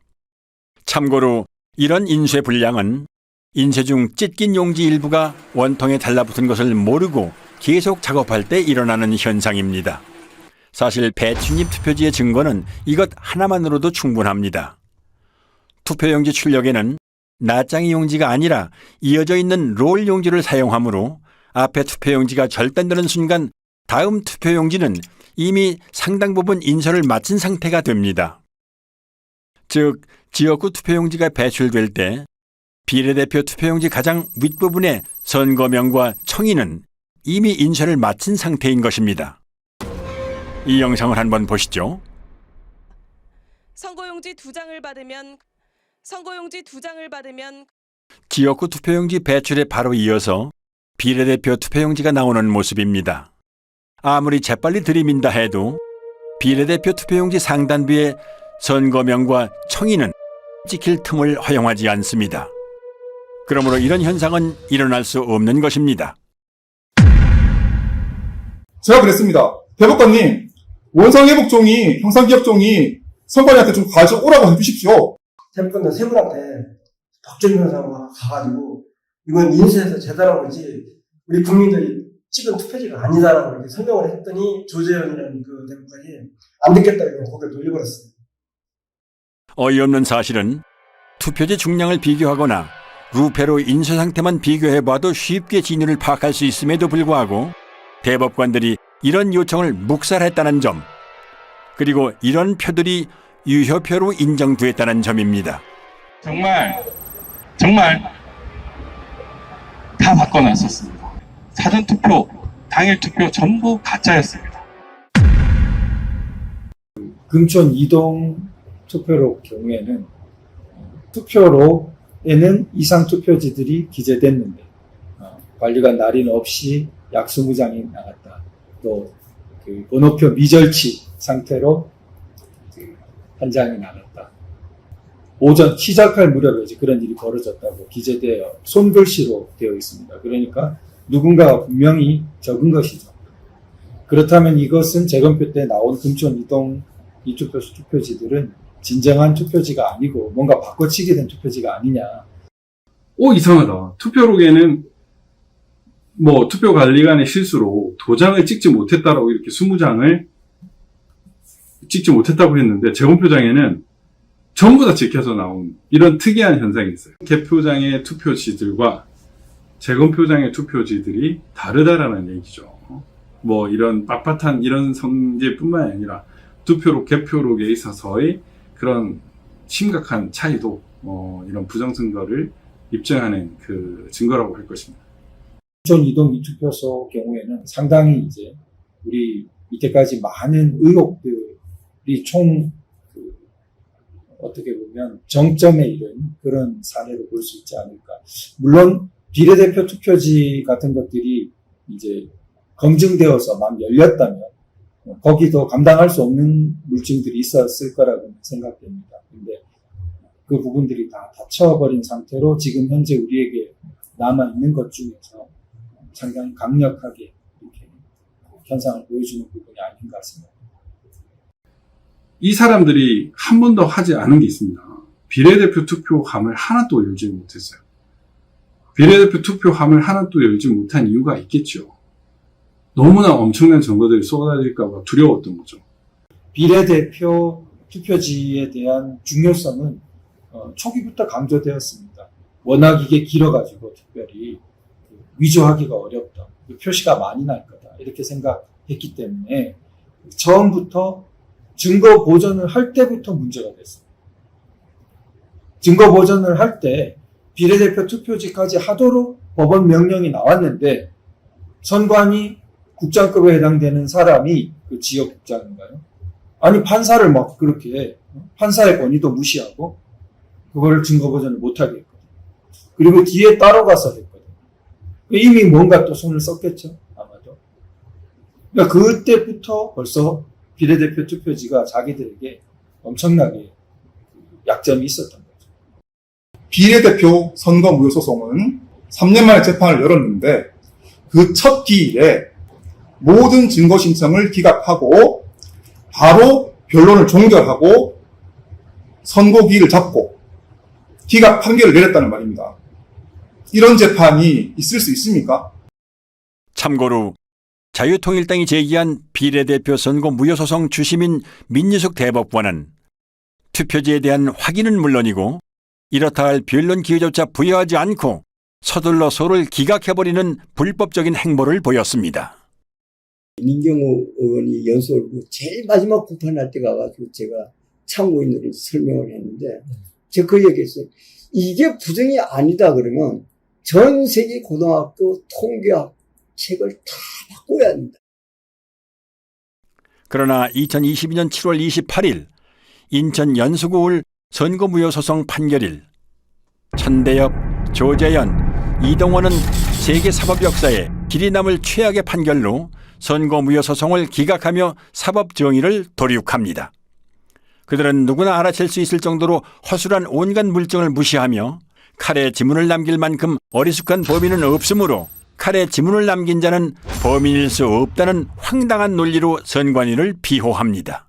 참고로 이런 인쇄 불량은 인쇄 중 찢긴 용지 일부가 원통에 달라붙은 것을 모르고 계속 작업할 때 일어나는 현상입니다. 사실 배춧잎 투표지의 증거는 이것 하나만으로도 충분합니다. 투표용지 출력에는 낱장이 용지가 아니라 이어져 있는 롤 용지를 사용하므로 앞에 투표용지가 절단되는 순간 다음 투표용지는 이미 상당 부분 인쇄를 마친 상태가 됩니다. 즉, 지역구 투표용지가 배출될 때 비례대표 투표용지 가장 윗부분의 선거명과 청인은 이미 인쇄를 마친 상태인 것입니다. 이 영상을 한번 보시죠. 선거용지 2장을 받으면 지역구 투표용지 배출에 바로 이어서 비례대표 투표용지가 나오는 모습입니다. 아무리 재빨리 들이민다 해도 비례대표 투표용지 상단부에 선거명과 청인은 찍힐 틈을 허용하지 않습니다. 그러므로 이런 현상은 일어날 수 없는 것입니다. 제가 그랬습니다. 대법관님, 원상회복 종이, 형사기억 종이 선관위한테 좀 가져오라고 해주십시오. 대법관은 세 분한테 법정변호사가 가가지고 이건 인쇄해서 제대로 거지 우리 국민들이 찍은 투표지가 아니다라고 이렇게 설명을 했더니 조재현이라는 그 대법관이 안 듣겠다고 고개를 돌려버렸어요. 어이없는 사실은 투표지 중량을 비교하거나 루페로 인쇄 상태만 비교해봐도 쉽게 진위를 파악할 수 있음에도 불구하고 대법관들이 이런 요청을 묵살했다는 점, 그리고 이런 표들이 유효표로 인정됐다는 점입니다. 정말 다 바꿔놨었습니다. 사전투표, 당일투표 전부 가짜였습니다. 금촌 이동 투표로 경우에는 투표로에는 이상 투표지들이 기재됐는데 관리관 날인 없이 약수무장이 나갔다. 또 그 번호표 미절치 상태로 한 장이 나갔다. 오전 시작할 무렵에 이제 그런 일이 벌어졌다고 기재되어 손글씨로 되어 있습니다. 그러니까 누군가가 분명히 적은 것이죠. 그렇다면 이것은 재검표 때 나온 금촌 이동 이 투표지들은 진정한 투표지가 아니고 뭔가 바꿔치기 된 투표지가 아니냐. 이상하다. 투표록에는 투표관리관의 실수로 도장을 찍지 못했다라고 이렇게 20장을 찍지 못했다고 했는데 재검표장에는 전부 다 찍혀서 나온 이런 특이한 현상이 있어요. 개표장의 투표지들과 재검표장의 투표지들이 다르다라는 얘기죠. 이런 빳빳한 이런 성질뿐만 아니라 투표록, 개표록에 있어서의 그런 심각한 차이도 이런 부정선거를 입증하는 그 증거라고 할 것입니다. 촌 이동 미투표소 경우에는 상당히 이제 우리 이때까지 많은 의혹들이 총 어떻게 보면 정점에 이른 그런 사례로 볼 수 있지 않을까. 물론 비례대표 투표지 같은 것들이 이제 검증되어서 막 열렸다면 거기도 감당할 수 없는 물증들이 있었을 거라고 생각됩니다. 근데 그 부분들이 다 닫혀버린 상태로 지금 현재 우리에게 남아있는 것 중에서 상당히 강력하게 이렇게 현상을 보여주는 부분이 아닌가 생각합니다. 이 사람들이 한 번도 하지 않은 게 있습니다. 비례대표 투표함을 하나도 열지 못했어요. 비례대표 투표함을 하나도 열지 못한 이유가 있겠죠. 너무나 엄청난 증거들이 쏟아질까 봐 두려웠던 거죠. 비례대표 투표지에 대한 중요성은 초기부터 강조되었습니다. 워낙 이게 길어가지고 특별히 위조하기가 어렵다. 표시가 많이 날 거다. 이렇게 생각했기 때문에 처음부터 증거 보전을 할 때부터 문제가 됐어요. 증거 보전을 할 때 비례대표 투표지까지 하도록 법원 명령이 나왔는데 선관위 국장급에 해당되는 사람이 그 지역국장인가요? 아니 판사를 막 그렇게 판사의 권위도 무시하고 그걸 증거 보전을 못하게 했거든요. 그리고 뒤에 따로 가서 했거든요. 이미 뭔가 또 손을 썼겠죠. 아마도. 그러니까 그때부터 벌써 비례대표 투표지가 자기들에게 엄청나게 약점이 있었던 거죠. 비례대표 선거 무효 소송은 3년 만에 재판을 열었는데 그 첫 기일에 모든 증거 신청을 기각하고 바로 변론을 종결하고 선고기일을 잡고 기각 판결을 내렸다는 말입니다. 이런 재판이 있을 수 있습니까? 참고로 자유통일당이 제기한 비례대표 선거 무효소송 주심인 민유숙 대법관은 투표지에 대한 확인은 물론이고 이렇다 할 변론 기회조차 부여하지 않고 서둘러 소를 기각해버리는 불법적인 행보를 보였습니다. 민경호 의원이 연설고 제일 마지막 공판할 때 가가지고 제가 참고인으로 설명을 했는데 제가 그 얘기했어요. 이게 부정이 아니다 그러면 전 세계 고등학교 통계학 책을 다 바꿔야 합니다. 그러나 2022년 7월 28일 인천 연수구울 선거무효소송 판결일 천대엽, 조재현, 이동원은 세계 사법 역사에 길이 남을 최악의 판결로 선거무효소송을 기각하며 사법정의를 도륙합니다. 그들은 누구나 알아챌 수 있을 정도로 허술한 온갖 물증을 무시하며 칼에 지문을 남길 만큼 어리숙한 범인은 없으므로 칼에 지문을 남긴 자는 범인일 수 없다는 황당한 논리로 선관위를 비호합니다.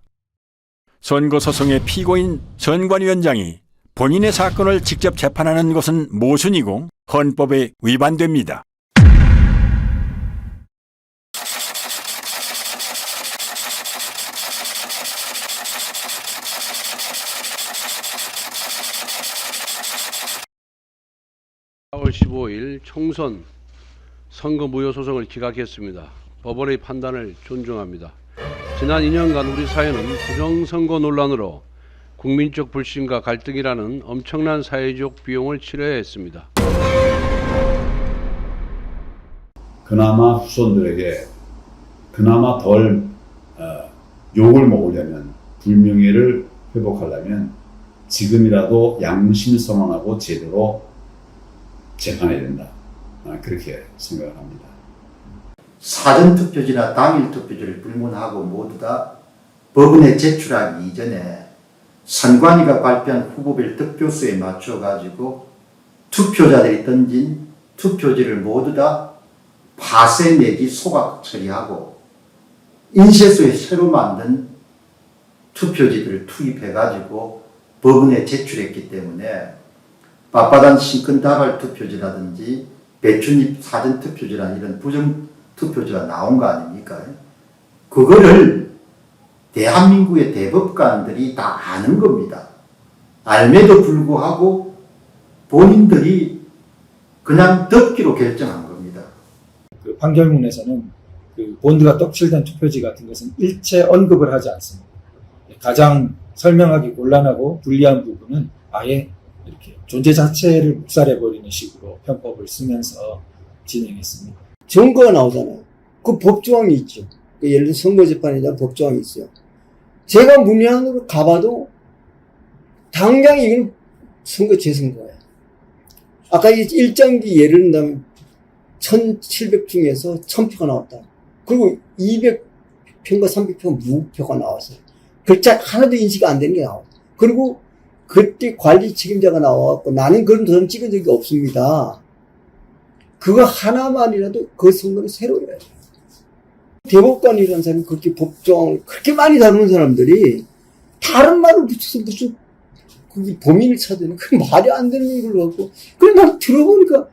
선거소송의 피고인 선관위원장이 본인의 사건을 직접 재판하는 것은 모순이고 헌법에 위반됩니다. (4월 15일) 총선 선거 무효 소송을 기각했습니다. 법원의 판단을 존중합니다. 지난 2년간 우리 사회는 부정선거 논란으로 국민적 불신과 갈등이라는 엄청난 사회적 비용을 치러야 했습니다. 그나마 후손들에게 그나마 덜 욕을 먹으려면, 불명예를 회복하려면 지금이라도 양심선언하고 제대로 재판해야 된다. 그렇게 생각을 합니다. 사전투표지나 당일투표지를 불문하고 모두 다 법원에 제출하기 이전에 선관위가 발표한 후보별 득표수에 맞춰가지고 투표자들이 던진 투표지를 모두 다 파쇄 내지 소각 처리하고 인쇄소에 새로 만든 투표지들을 투입해가지고 법원에 제출했기 때문에 빳빳한 신권다발 투표지라든지 배춧잎 사전투표지라는 이런 부정투표지가 나온 거 아닙니까? 그거를 대한민국의 대법관들이 다 아는 겁니다. 알매도 불구하고 본인들이 그냥 덮기로 결정한 겁니다. 그 판결문에서는 그 본드가 떡칠된 투표지 같은 것은 일체 언급을 하지 않습니다. 가장 설명하기 곤란하고 불리한 부분은 아예 이렇게 존재 자체를 묵살해버리는 식으로 편법을 쓰면서 진행했습니다. 증거가 나오잖아요. 그 법조항이 있죠. 예를 들어 선거재판에 대한 법조항이 있어요. 제가 문외한으로 가봐도 당장 이건 선거 재선거예요. 아까 이 일장기 예를 든다면 1700 중에서 1000표가 나왔다. 그리고 200표인가 300표 무표가 나왔어요. 글자 하나도 인식이 안 되는 게 나와요. 그리고 그때 관리 책임자가 나와갖고 나는 그런 도장 찍은 적이 없습니다. 그거 하나만이라도 그 선거는 새로워요. 대법관이라는 사람이 그렇게 법조항을 그렇게 많이 다루는 사람들이 다른 말을 붙여서 무슨 그게 범인을 찾는 그 말이 안 되는 걸로 갖고 그래 난 들어보니까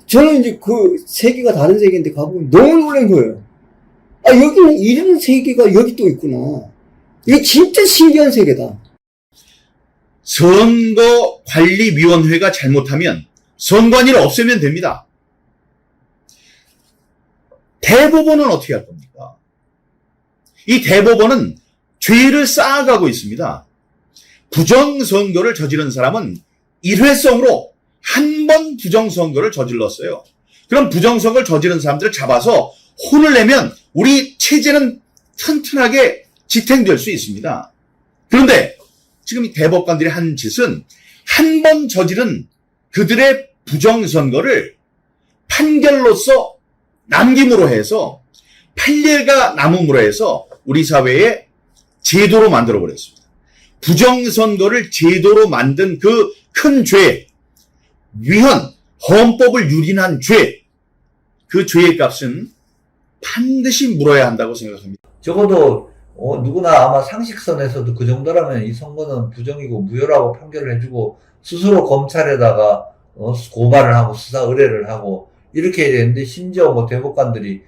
저는 이제 그 세계가 다른 세계인데 가보면 너무 놀란 거예요. 아 여기는 이런 세계가 여기 또 있구나. 이게 진짜 신기한 세계다. 선거관리위원회가 잘못하면 선관위를 없애면 됩니다. 대법원은 어떻게 할 겁니까? 이 대법원은 죄를 쌓아가고 있습니다. 부정선거를 저지른 사람은 일회성으로 한 번 부정선거를 저질렀어요. 그럼 부정선거를 저지른 사람들을 잡아서 혼을 내면 우리 체제는 튼튼하게 지탱될 수 있습니다. 그런데 지금 이 대법관들이 한 짓은 한 번 저지른 그들의 부정선거를 판결로서 남김으로 해서 판례가 남음으로 해서 우리 사회에 제도로 만들어버렸습니다. 부정선거를 제도로 만든 그 큰 죄, 위헌, 헌법을 유린한 죄, 그 죄의 값은 반드시 물어야 한다고 생각합니다. 적어도 누구나 아마 상식선에서도 그 정도라면 이 선거는 부정이고 무효라고 판결을 해주고 스스로 검찰에다가 고발을 하고 수사 의뢰를 하고 이렇게 해야 되는데 심지어 뭐 대법관들이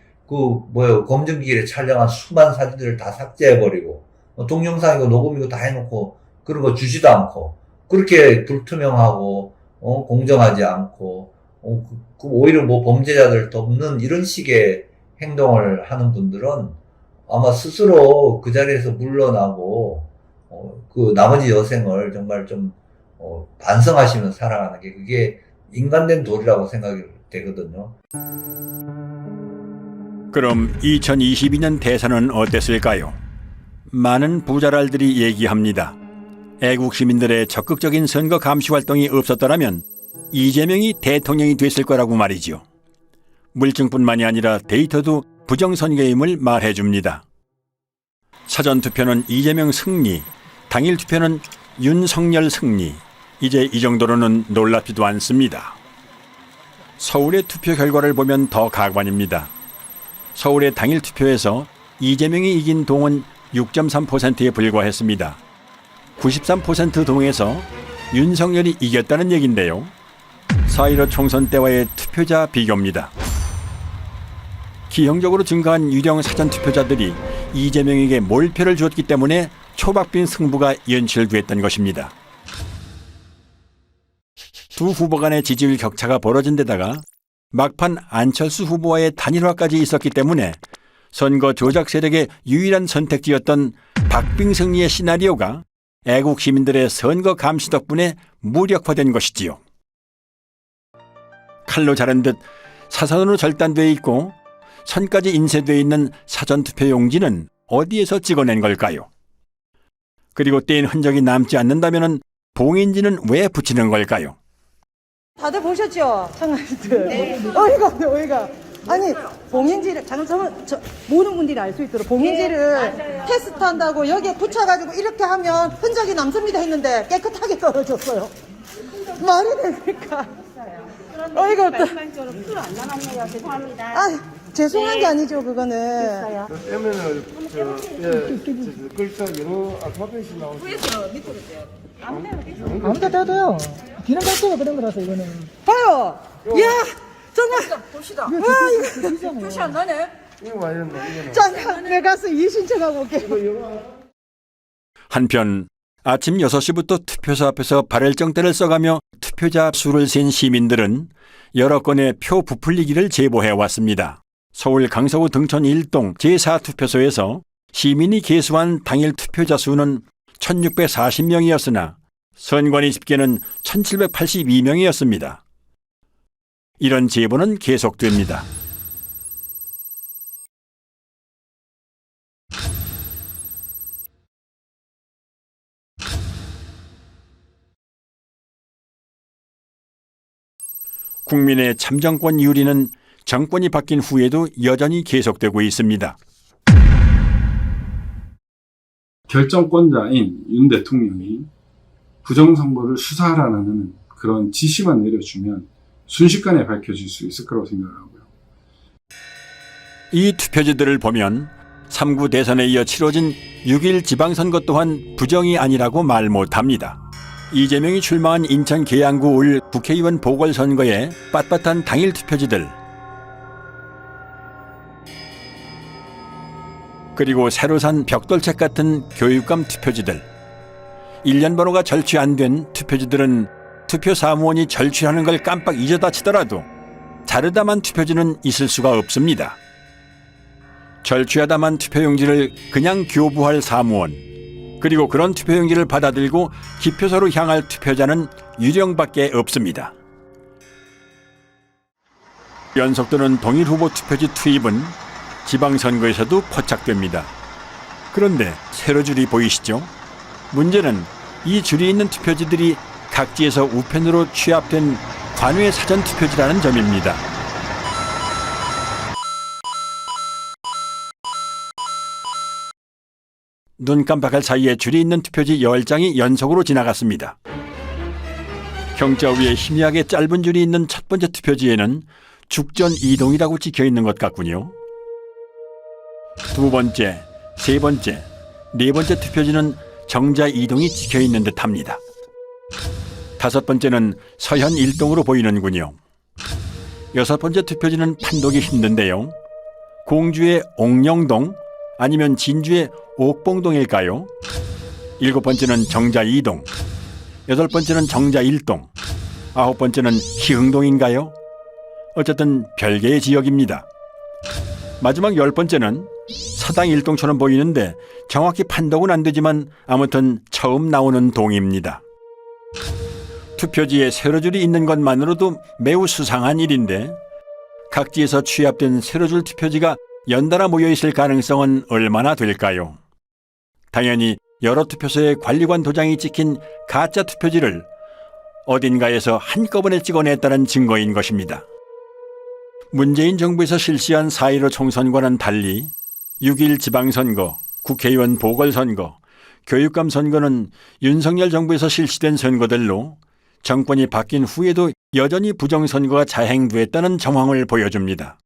검증기일에 촬영한 수많은 사진들을 다 삭제해버리고 동영상이고 녹음이고 다 해놓고 그런 거 주지도 않고 그렇게 불투명하고 공정하지 않고 오히려 뭐 범죄자들 돕는 이런 식의 행동을 하는 분들은 아마 스스로 그 자리에서 물러나고 그 나머지 여생을 정말 좀 반성하시면서 살아가는 게 그게 인간된 도리라고 생각이 되거든요. 그럼 2022년 대선은 어땠을까요? 많은 부자랄들이 얘기합니다. 애국 시민들의 적극적인 선거 감시 활동이 없었더라면 이재명이 대통령이 됐을 거라고 말이죠. 물증뿐만이 아니라 데이터도 부정선거임을 말해줍니다. 사전투표는 이재명 승리, 당일 투표는 윤석열 승리. 이제 이 정도로는 놀랍지도 않습니다. 서울의 투표 결과를 보면 더 가관입니다. 서울의 당일 투표에서 이재명이 이긴 동은 6.3%에 불과했습니다. 93% 동에서 윤석열이 이겼다는 얘긴데요. 4.15 총선 때와의 투표자 비교입니다. 기형적으로 증가한 유령 사전투표자들이 이재명에게 몰표를 주었기 때문에 초박빙 승부가 연출됐던 것입니다. 두 후보 간의 지지율 격차가 벌어진 데다가 막판 안철수 후보와의 단일화까지 있었기 때문에 선거 조작 세력의 유일한 선택지였던 박빙 승리의 시나리오가 애국 시민들의 선거 감시 덕분에 무력화된 것이지요. 칼로 자른 듯 사선으로 절단되어 있고 선까지 인쇄되어 있는 사전투표 용지는 어디에서 찍어낸 걸까요? 그리고 떼인 흔적이 남지 않는다면 봉인지는 왜 붙이는 걸까요? 다들 보셨죠? 청아들. 어이가. 아니, 봉인지를, 모든 분들이 알 수 있도록 봉인지를 테스트한다고 여기에 붙여가지고 이렇게 하면 흔적이 남습니다 했는데 깨끗하게 떨어졌어요. 말이 됩니까? 어이가 없다. 풀안 남았네요. 죄송합니다. 아, 죄송한 게 아니죠, 그거는. 그러면은, 글자 여러 알파벳이 나오죠. 위에서 밑으로 돼요. 아무데나 떼도요. 기능 발표가 그런 거라서 이거는. 봐요! 이야! 정말! 봅시다. 와, 이거. 표시 안 나네? 이거 와야 된다, 이거는. 잠깐, 내가 가서 이의 신청하고 올게요. 한편 아침 6시부터 투표소 앞에서 발열정대를 써가며 투표자 수를 센 시민들은 여러 건의 표 부풀리기를 제보해왔습니다. 서울 강서구 등촌 1동 제4투표소에서 시민이 계수한 당일 투표자 수는 1640명이었으나 선관위 집계는 1782명이었습니다. 이런 제보는 계속됩니다. 국민의 참정권 유리는 정권이 바뀐 후에도 여전히 계속되고 있습니다. 결정권자인 윤 대통령이 부정선거를 수사하라는 그런 지시만 내려주면 순식간에 밝혀질 수 있을 거라고 생각하고요. 이 투표지들을 보면 3구 대선에 이어 치러진 6.1 지방선거 또한 부정이 아니라고 말 못합니다. 이재명이 출마한 인천 계양구 올 국회의원 보궐선거의 빳빳한 당일 투표지들, 그리고 새로 산 벽돌책 같은 교육감 투표지들, 일련 번호가 절취 안 된 투표지들은 투표 사무원이 절취하는 걸 깜빡 잊어다 치더라도 자르다만 투표지는 있을 수가 없습니다. 절취하다만 투표용지를 그냥 교부할 사무원, 그리고 그런 투표용지를 받아들고 기표소로 향할 투표자는 유령밖에 없습니다. 연속되는 동일 후보 투표지 투입은 지방선거에서도 포착됩니다. 그런데 세로 줄이 보이시죠? 문제는 이 줄이 있는 투표지들이 각지에서 우편으로 취합된 관외 사전 투표지라는 점입니다. 눈 깜빡할 사이에 줄이 있는 투표지 10장이 연속으로 지나갔습니다. 경자 위에 희미하게 짧은 줄이 있는 첫 번째 투표지에는 죽전 이동이라고 찍혀 있는 것 같군요. 두 번째, 세 번째, 네 번째 투표지는 정자 이동이 찍혀 있는 듯합니다. 다섯 번째는 서현 일동으로 보이는군요. 여섯 번째 투표지는 판독이 힘든데요. 공주의 옥령동 아니면 진주의 옥봉동일까요? 일곱 번째는 정자 2동, 여덟 번째는 정자 1동, 아홉 번째는 희흥동인가요? 어쨌든 별개의 지역입니다. 마지막 열 번째는 서당 1동처럼 보이는데 정확히 판독은 안 되지만 아무튼 처음 나오는 동입니다. 투표지에 세로줄이 있는 것만으로도 매우 수상한 일인데 각지에서 취합된 세로줄 투표지가 연달아 모여있을 가능성은 얼마나 될까요? 당연히 여러 투표소에 관리관 도장이 찍힌 가짜 투표지를 어딘가에서 한꺼번에 찍어냈다는 증거인 것입니다. 문재인 정부에서 실시한 4.15 총선과는 달리 6.1 지방선거, 국회의원 보궐선거, 교육감 선거는 윤석열 정부에서 실시된 선거들로 정권이 바뀐 후에도 여전히 부정선거가 자행됐다는 정황을 보여줍니다.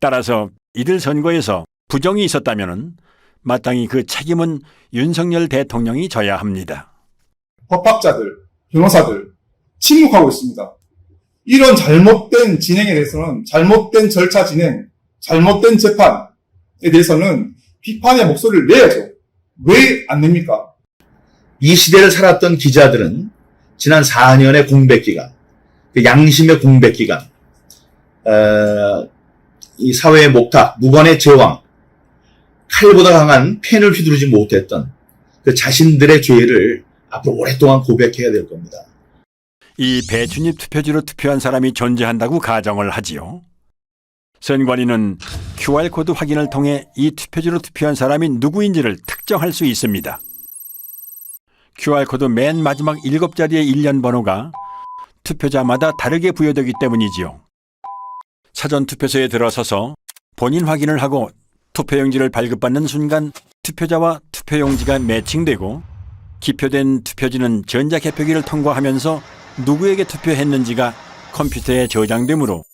따라서 이들 선거에서 부정이 있었다면 마땅히 그 책임은 윤석열 대통령이 져야 합니다. 법학자들, 변호사들 침묵하고 있습니다. 이런 잘못된 진행에 대해서는 잘못된 절차 진행, 잘못된 재판에 대해서는 비판의 목소리를 내야죠. 왜 안 냅니까? 이 시대를 살았던 기자들은 지난 4년의 공백기간, 그 양심의 공백기간, 이 사회의 목탁, 무관의 제왕, 칼보다 강한 펜을 휘두르지 못했던 그 자신들의 죄를 앞으로 오랫동안 고백해야 될 겁니다. 이 배춘입 투표지로 투표한 사람이 존재한다고 가정을 하지요. 선관위는 QR코드 확인을 통해 이 투표지로 투표한 사람이 누구인지를 특정할 수 있습니다. QR코드 맨 마지막 7자리의 일련 번호가 투표자마다 다르게 부여되기 때문이지요. 사전투표소에 들어서서 본인 확인을 하고 투표용지를 발급받는 순간 투표자와 투표용지가 매칭되고 기표된 투표지는 전자개표기를 통과하면서 누구에게 투표했는지가 컴퓨터에 저장되므로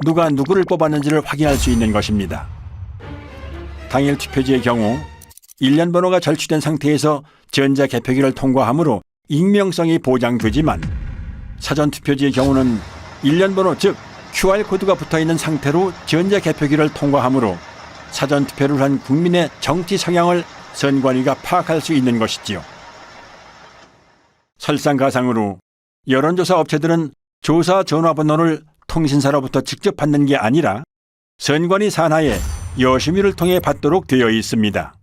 누가 누구를 뽑았는지를 확인할 수 있는 것입니다. 당일 투표지의 경우 일련 번호가 절취된 상태에서 전자개표기를 통과하므로 익명성이 보장되지만 사전투표지의 경우는 일련 번호 즉 QR코드가 붙어있는 상태로 전자개표기를 통과하므로 사전투표를 한 국민의 정치 성향을 선관위가 파악할 수 있는 것이지요. 설상가상으로 여론조사 업체들은 조사 전화번호를 통신사로부터 직접 받는 게 아니라 선관위 산하에 여심위를 통해 받도록 되어 있습니다.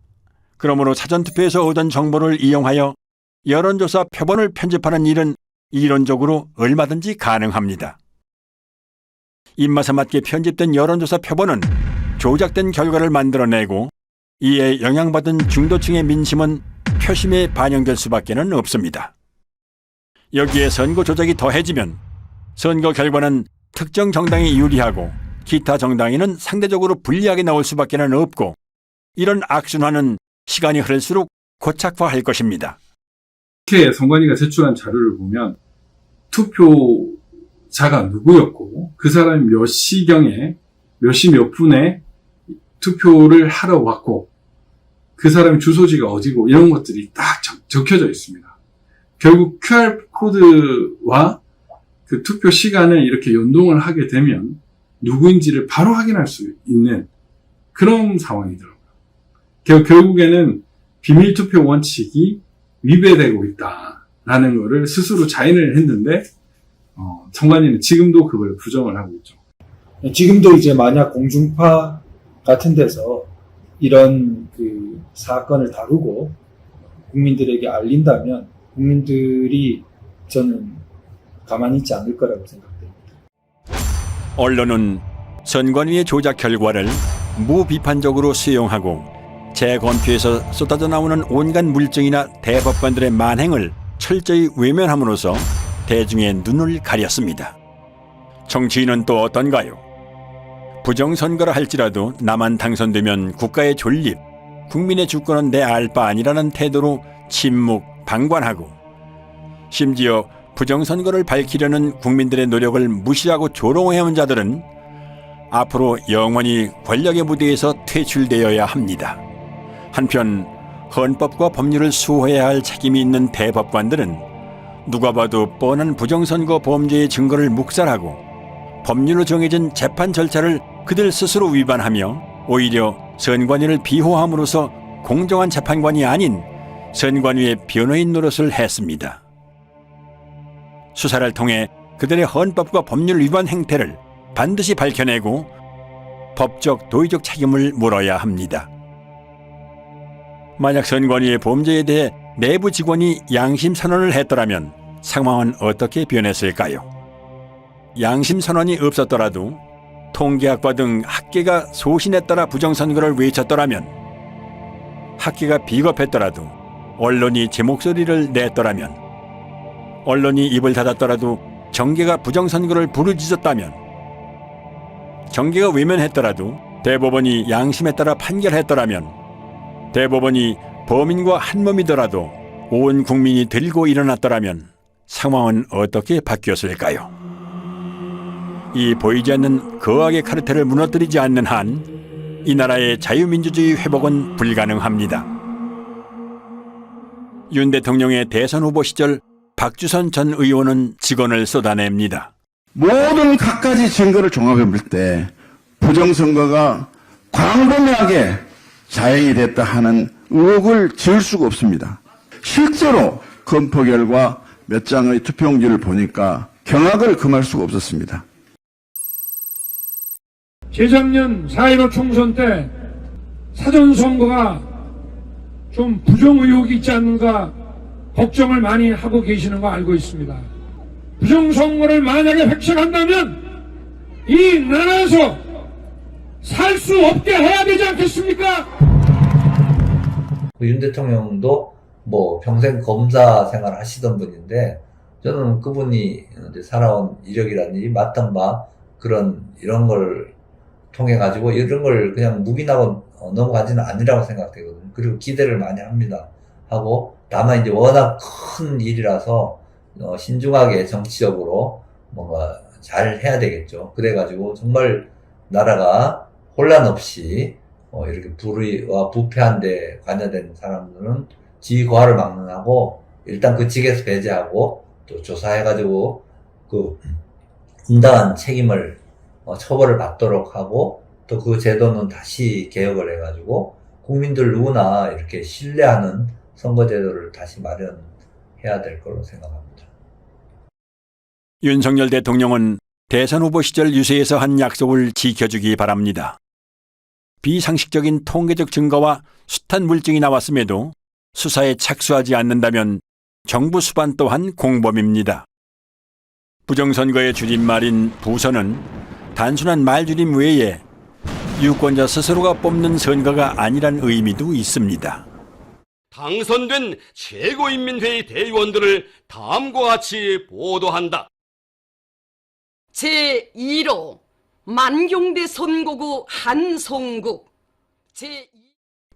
그러므로 사전투표에서 얻은 정보를 이용하여 여론조사 표본을 편집하는 일은 이론적으로 얼마든지 가능합니다. 입맛에 맞게 편집된 여론조사 표본은 조작된 결과를 만들어내고 이에 영향받은 중도층의 민심은 표심에 반영될 수밖에는 없습니다. 여기에 선거 조작이 더해지면 선거 결과는 특정 정당이 유리하고 기타 정당에는 상대적으로 불리하게 나올 수밖에는 없고 이런 악순환은 시간이 흐를수록 고착화할 것입니다. 이렇게 선관위가 제출한 자료를 보면 투표자가 누구였고 그 사람이 몇 시경에 몇 시 몇 분에 투표를 하러 왔고 그 사람의 주소지가 어디고 이런 것들이 딱 적혀져 있습니다. 결국 QR코드와 그 투표 시간을 이렇게 연동을 하게 되면 누구인지를 바로 확인할 수 있는 그런 상황이더라고요. 결국에는 비밀투표 원칙이 위배되고 있다라는 것을 스스로 자인을 했는데 선관위는 지금도 그걸 부정을 하고 있죠. 지금도 이제 만약 공중파 같은 데서 이런 그 사건을 다루고 국민들에게 알린다면 국민들이 저는 가만히 있지 않을 거라고 생각됩니다. 언론은 선관위의 조작 결과를 무비판적으로 수용하고 재검표에서 쏟아져 나오는 온갖 물증이나 대법관들의 만행을 철저히 외면함으로써 대중의 눈을 가렸습니다. 정치인은 또 어떤가요? 부정선거라 할지라도 나만 당선되면 국가의 존립, 국민의 주권은 내 알 바 아니라는 태도로 침묵, 방관하고 심지어 부정선거를 밝히려는 국민들의 노력을 무시하고 조롱해온 자들은 앞으로 영원히 권력의 무대에서 퇴출되어야 합니다. 한편 헌법과 법률을 수호해야 할 책임이 있는 대법관들은 누가 봐도 뻔한 부정선거 범죄의 증거를 묵살하고 법률로 정해진 재판 절차를 그들 스스로 위반하며 오히려 선관위를 비호함으로써 공정한 재판관이 아닌 선관위의 변호인 노릇을 했습니다. 수사를 통해 그들의 헌법과 법률 위반 행태를 반드시 밝혀내고 법적, 도의적 책임을 물어야 합니다. 만약 선관위의 범죄에 대해 내부 직원이 양심 선언을 했더라면 상황은 어떻게 변했을까요? 양심 선언이 없었더라도 통계학과 등 학계가 소신에 따라 부정선거를 외쳤더라면, 학계가 비겁했더라도 언론이 제 목소리를 냈더라면, 언론이 입을 닫았더라도 정계가 부정선거를 부르짖었다면, 정계가 외면했더라도 대법원이 양심에 따라 판결했더라면, 대법원이 범인과 한몸이더라도 온 국민이 들고 일어났더라면 상황은 어떻게 바뀌었을까요? 이 보이지 않는 거악의 카르텔을 무너뜨리지 않는 한 이 나라의 자유민주주의 회복은 불가능합니다. 윤 대통령의 대선 후보 시절 박주선 전 의원은 직언을 쏟아냅니다. 모든 갖가지 증거를 종합해 볼 때 부정선거가 광범위하게 자행이 됐다 하는 의혹을 지을 수가 없습니다. 실제로 검토 결과 몇 장의 투표용지를 보니까 경악을 금할 수가 없었습니다. 재작년 4.15 총선 때 사전선거가 좀 부정 의혹이 있지 않는가 걱정을 많이 하고 계시는 거 알고 있습니다. 부정선거를 만약에 획책한다면 이 나라에서 살 수 없게 해야 되지 않겠습니까? 윤 대통령도 뭐 평생 검사 생활을 하시던 분인데 저는 그분이 살아온 이력이라든지 맡은 바 이런 걸 통해 가지고 이런 걸 그냥 묵인하고 넘어가지는 아니라고 생각되거든요. 그리고 기대를 많이 합니다. 하고 다만 이제 워낙 큰 일이라서 신중하게 정치적으로 뭔가 잘 해야 되겠죠. 그래가지고 정말 나라가 혼란 없이 이렇게 불의와 부패한 데 관여된 사람들은 지위 고하를 막론하고 일단 그 직에서 배제하고 또 조사해가지고 그 응당한 책임을 처벌을 받도록 하고 또 그 제도는 다시 개혁을 해가지고 국민들 누구나 이렇게 신뢰하는 선거제도를 다시 마련해야 될 거로 생각합니다. 윤석열 대통령은 대선 후보 시절 유세에서 한 약속을 지켜주기 바랍니다. 비상식적인 통계적 증거와 숱한 물증이 나왔음에도 수사에 착수하지 않는다면 정부 수반 또한 공범입니다. 부정선거의 줄임말인 부선은 단순한 말줄임 외에 유권자 스스로가 뽑는 선거가 아니란 의미도 있습니다. 당선된 최고인민회의 대의원들을 다음과 같이 보도한다. 제1호 만경대 선거구 한송국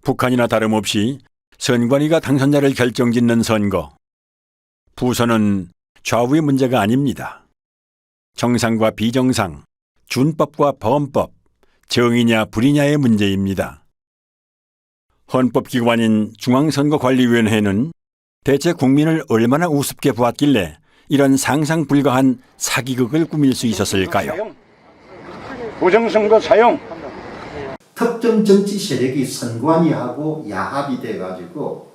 북한이나 다름없이 선관위가 당선자를 결정짓는 선거. 부선은 좌우의 문제가 아닙니다. 정상과 비정상, 준법과 범법, 정의냐 불의냐의 문제입니다. 헌법기관인 중앙선거관리위원회는 대체 국민을 얼마나 우습게 보았길래 이런 상상 불가한 사기극을 꾸밀 수 있었을까요? 부정선거 사용. 특정 정치 세력이 선관위하고 야합이 돼가지고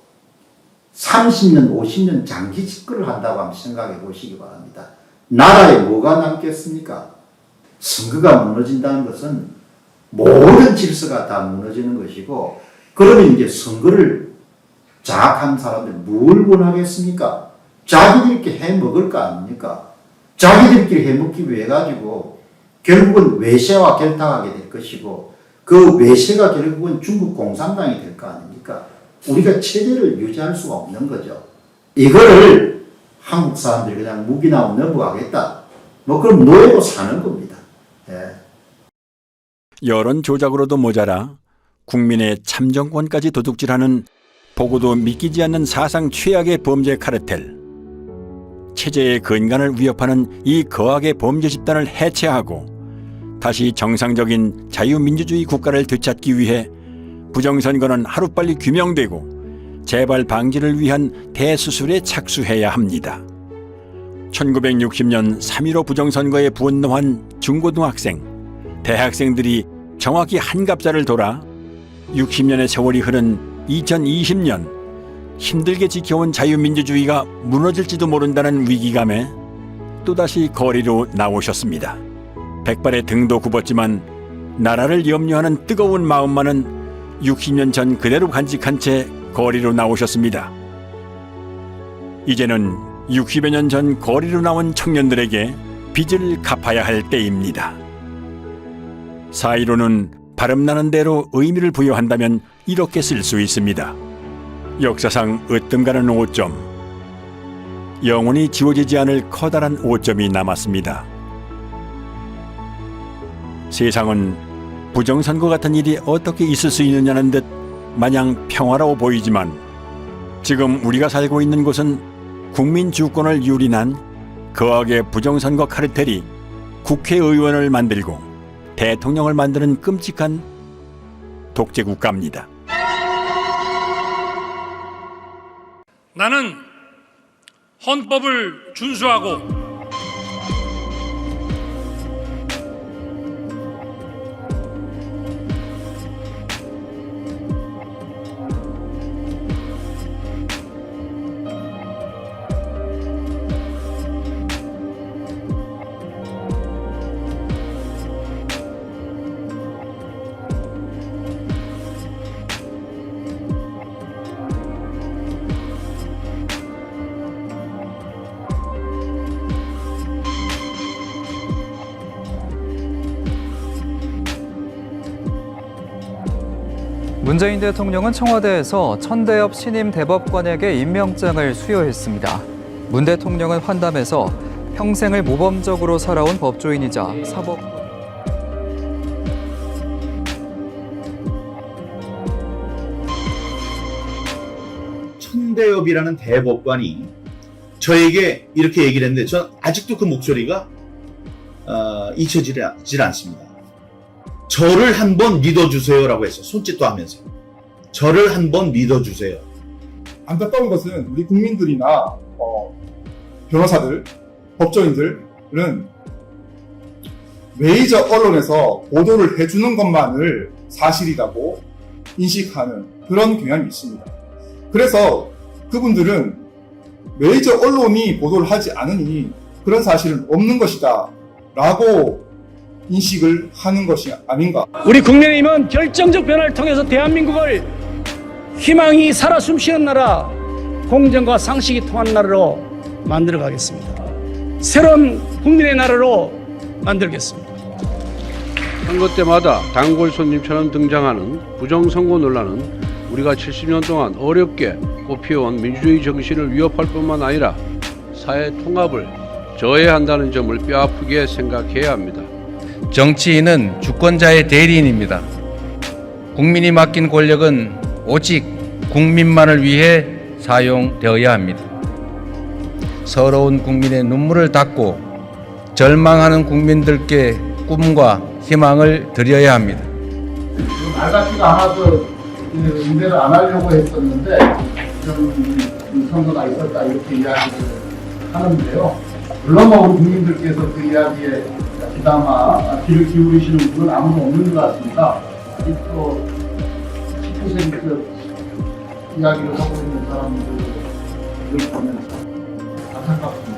30년, 50년 장기 집권을 한다고 한번 생각해 보시기 바랍니다. 나라에 뭐가 남겠습니까? 선거가 무너진다는 것은 모든 질서가 다 무너지는 것이고, 그러면 이제 선거를 장악한 사람들 뭘 원하겠습니까? 자기들끼리 해먹을 거 아닙니까? 자기들끼리 해먹기 위해 가지고 결국은 외세와 결탁하게 될 것이고, 그 외세가 결국은 중국 공산당이 될 거 아닙니까? 우리가 체제를 유지할 수가 없는 거죠. 이거를 한국 사람들이 그냥 무기나 넘어가겠다. 뭐 그럼 노예로 사는 겁니다. 예. 여론 조작으로도 모자라 국민의 참정권까지 도둑질하는 보고도 믿기지 않는 사상 최악의 범죄 카르텔. 체제의 근간을 위협하는 이 거악의 범죄 집단을 해체하고 다시 정상적인 자유민주주의 국가를 되찾기 위해 부정선거는 하루빨리 규명되고 재발 방지를 위한 대수술에 착수해야 합니다. 1960년 3.15 부정선거에 분노한 중고등학생, 대학생들이 정확히 한갑자를 돌아 60년의 세월이 흐른 2020년 힘들게 지켜온 자유민주주의가 무너질지도 모른다는 위기감에 또다시 거리로 나오셨습니다. 백발의 등도 굽었지만 나라를 염려하는 뜨거운 마음만은 60년 전 그대로 간직한 채 거리로 나오셨습니다. 이제는 60여 년 전 거리로 나온 청년들에게 빚을 갚아야 할 때입니다. 4.15는 발음나는 대로 의미를 부여한다면 이렇게 쓸 수 있습니다. 역사상 으뜸가는 오점, 영원히 지워지지 않을 커다란 오점이 남았습니다. 세상은 부정선거 같은 일이 어떻게 있을 수 있느냐는 듯 마냥 평화로워 보이지만 지금 우리가 살고 있는 곳은 국민 주권을 유린한 거악의 부정선거 카르텔이 국회의원을 만들고 대통령을 만드는 끔찍한 독재 국가입니다. 나는 헌법을 준수하고 문재인 대통령은 청와대에서 천대엽 신임 대법관에게 임명장을 수여했습니다. 문 대통령은 환담에서 평생을 모범적으로 살아온 법조인이자 사법 천대엽이라는 대법관이 저에게 이렇게 얘기를 했는데 전 아직도 그 목소리가 잊혀지질 않습니다. 저를 한번 믿어주세요라고 했어요. 손짓도 하면서. 저를 한번 믿어주세요. 안타까운 것은 우리 국민들이나 변호사들, 법조인들은 메이저 언론에서 보도를 해주는 것만을 사실이라고 인식하는 그런 경향이 있습니다. 그래서 그분들은 메이저 언론이 보도를 하지 않으니 그런 사실은 없는 것이다 라고 인식을 하는 것이 아닌가. 우리 국민의힘은 결정적 변화를 통해서 대한민국을 희망이 살아 숨쉬는 나라, 공정과 상식이 통하는 나라로 만들어 가겠습니다. 새로운 국민의 나라로 만들겠습니다. 선거 때마다 단골 손님처럼 등장하는 부정선거 논란은 우리가 70년 동안 어렵게 꽃피워온 민주주의 정신을 위협할 뿐만 아니라 사회 통합을 저해한다는 점을 뼈아프게 생각해야 합니다. 정치인은 주권자의 대리인입니다. 국민이 맡긴 권력은 오직 국민만을 위해 사용되어야 합니다. 서러운 국민의 눈물을 닦고 절망하는 국민들께 꿈과 희망을 드려야 합니다. 말 같지가 않아서 응대를 안 하려고 했었는데 이런 선거가 있었다 이렇게 이야기를 하는데요. 물론 우리 국민들께서 그 이야기에 그나마 귀를 기울이시는 분은 아무도 없는 것 같습니다. 아직도 10% 이야기를 하고 있는 사람들을 보면 안타깝습니다.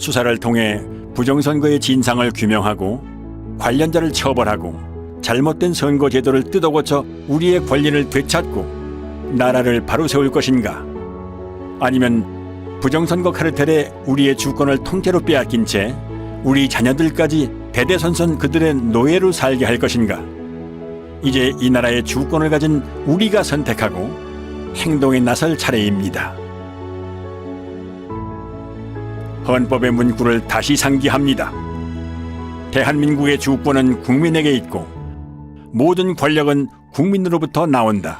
수사를 통해 부정선거의 진상을 규명하고 관련자를 처벌하고 잘못된 선거 제도를 뜯어고쳐 우리의 권리를 되찾고 나라를 바로 세울 것인가? 아니면 부정선거 카르텔에 우리의 주권을 통째로 빼앗긴 채 우리 자녀들까지 대대손손 그들의 노예로 살게 할 것인가? 이제 이 나라의 주권을 가진 우리가 선택하고 행동에 나설 차례입니다. 헌법의 문구를 다시 상기합니다. 대한민국의 주권은 국민에게 있고 모든 권력은 국민으로부터 나온다.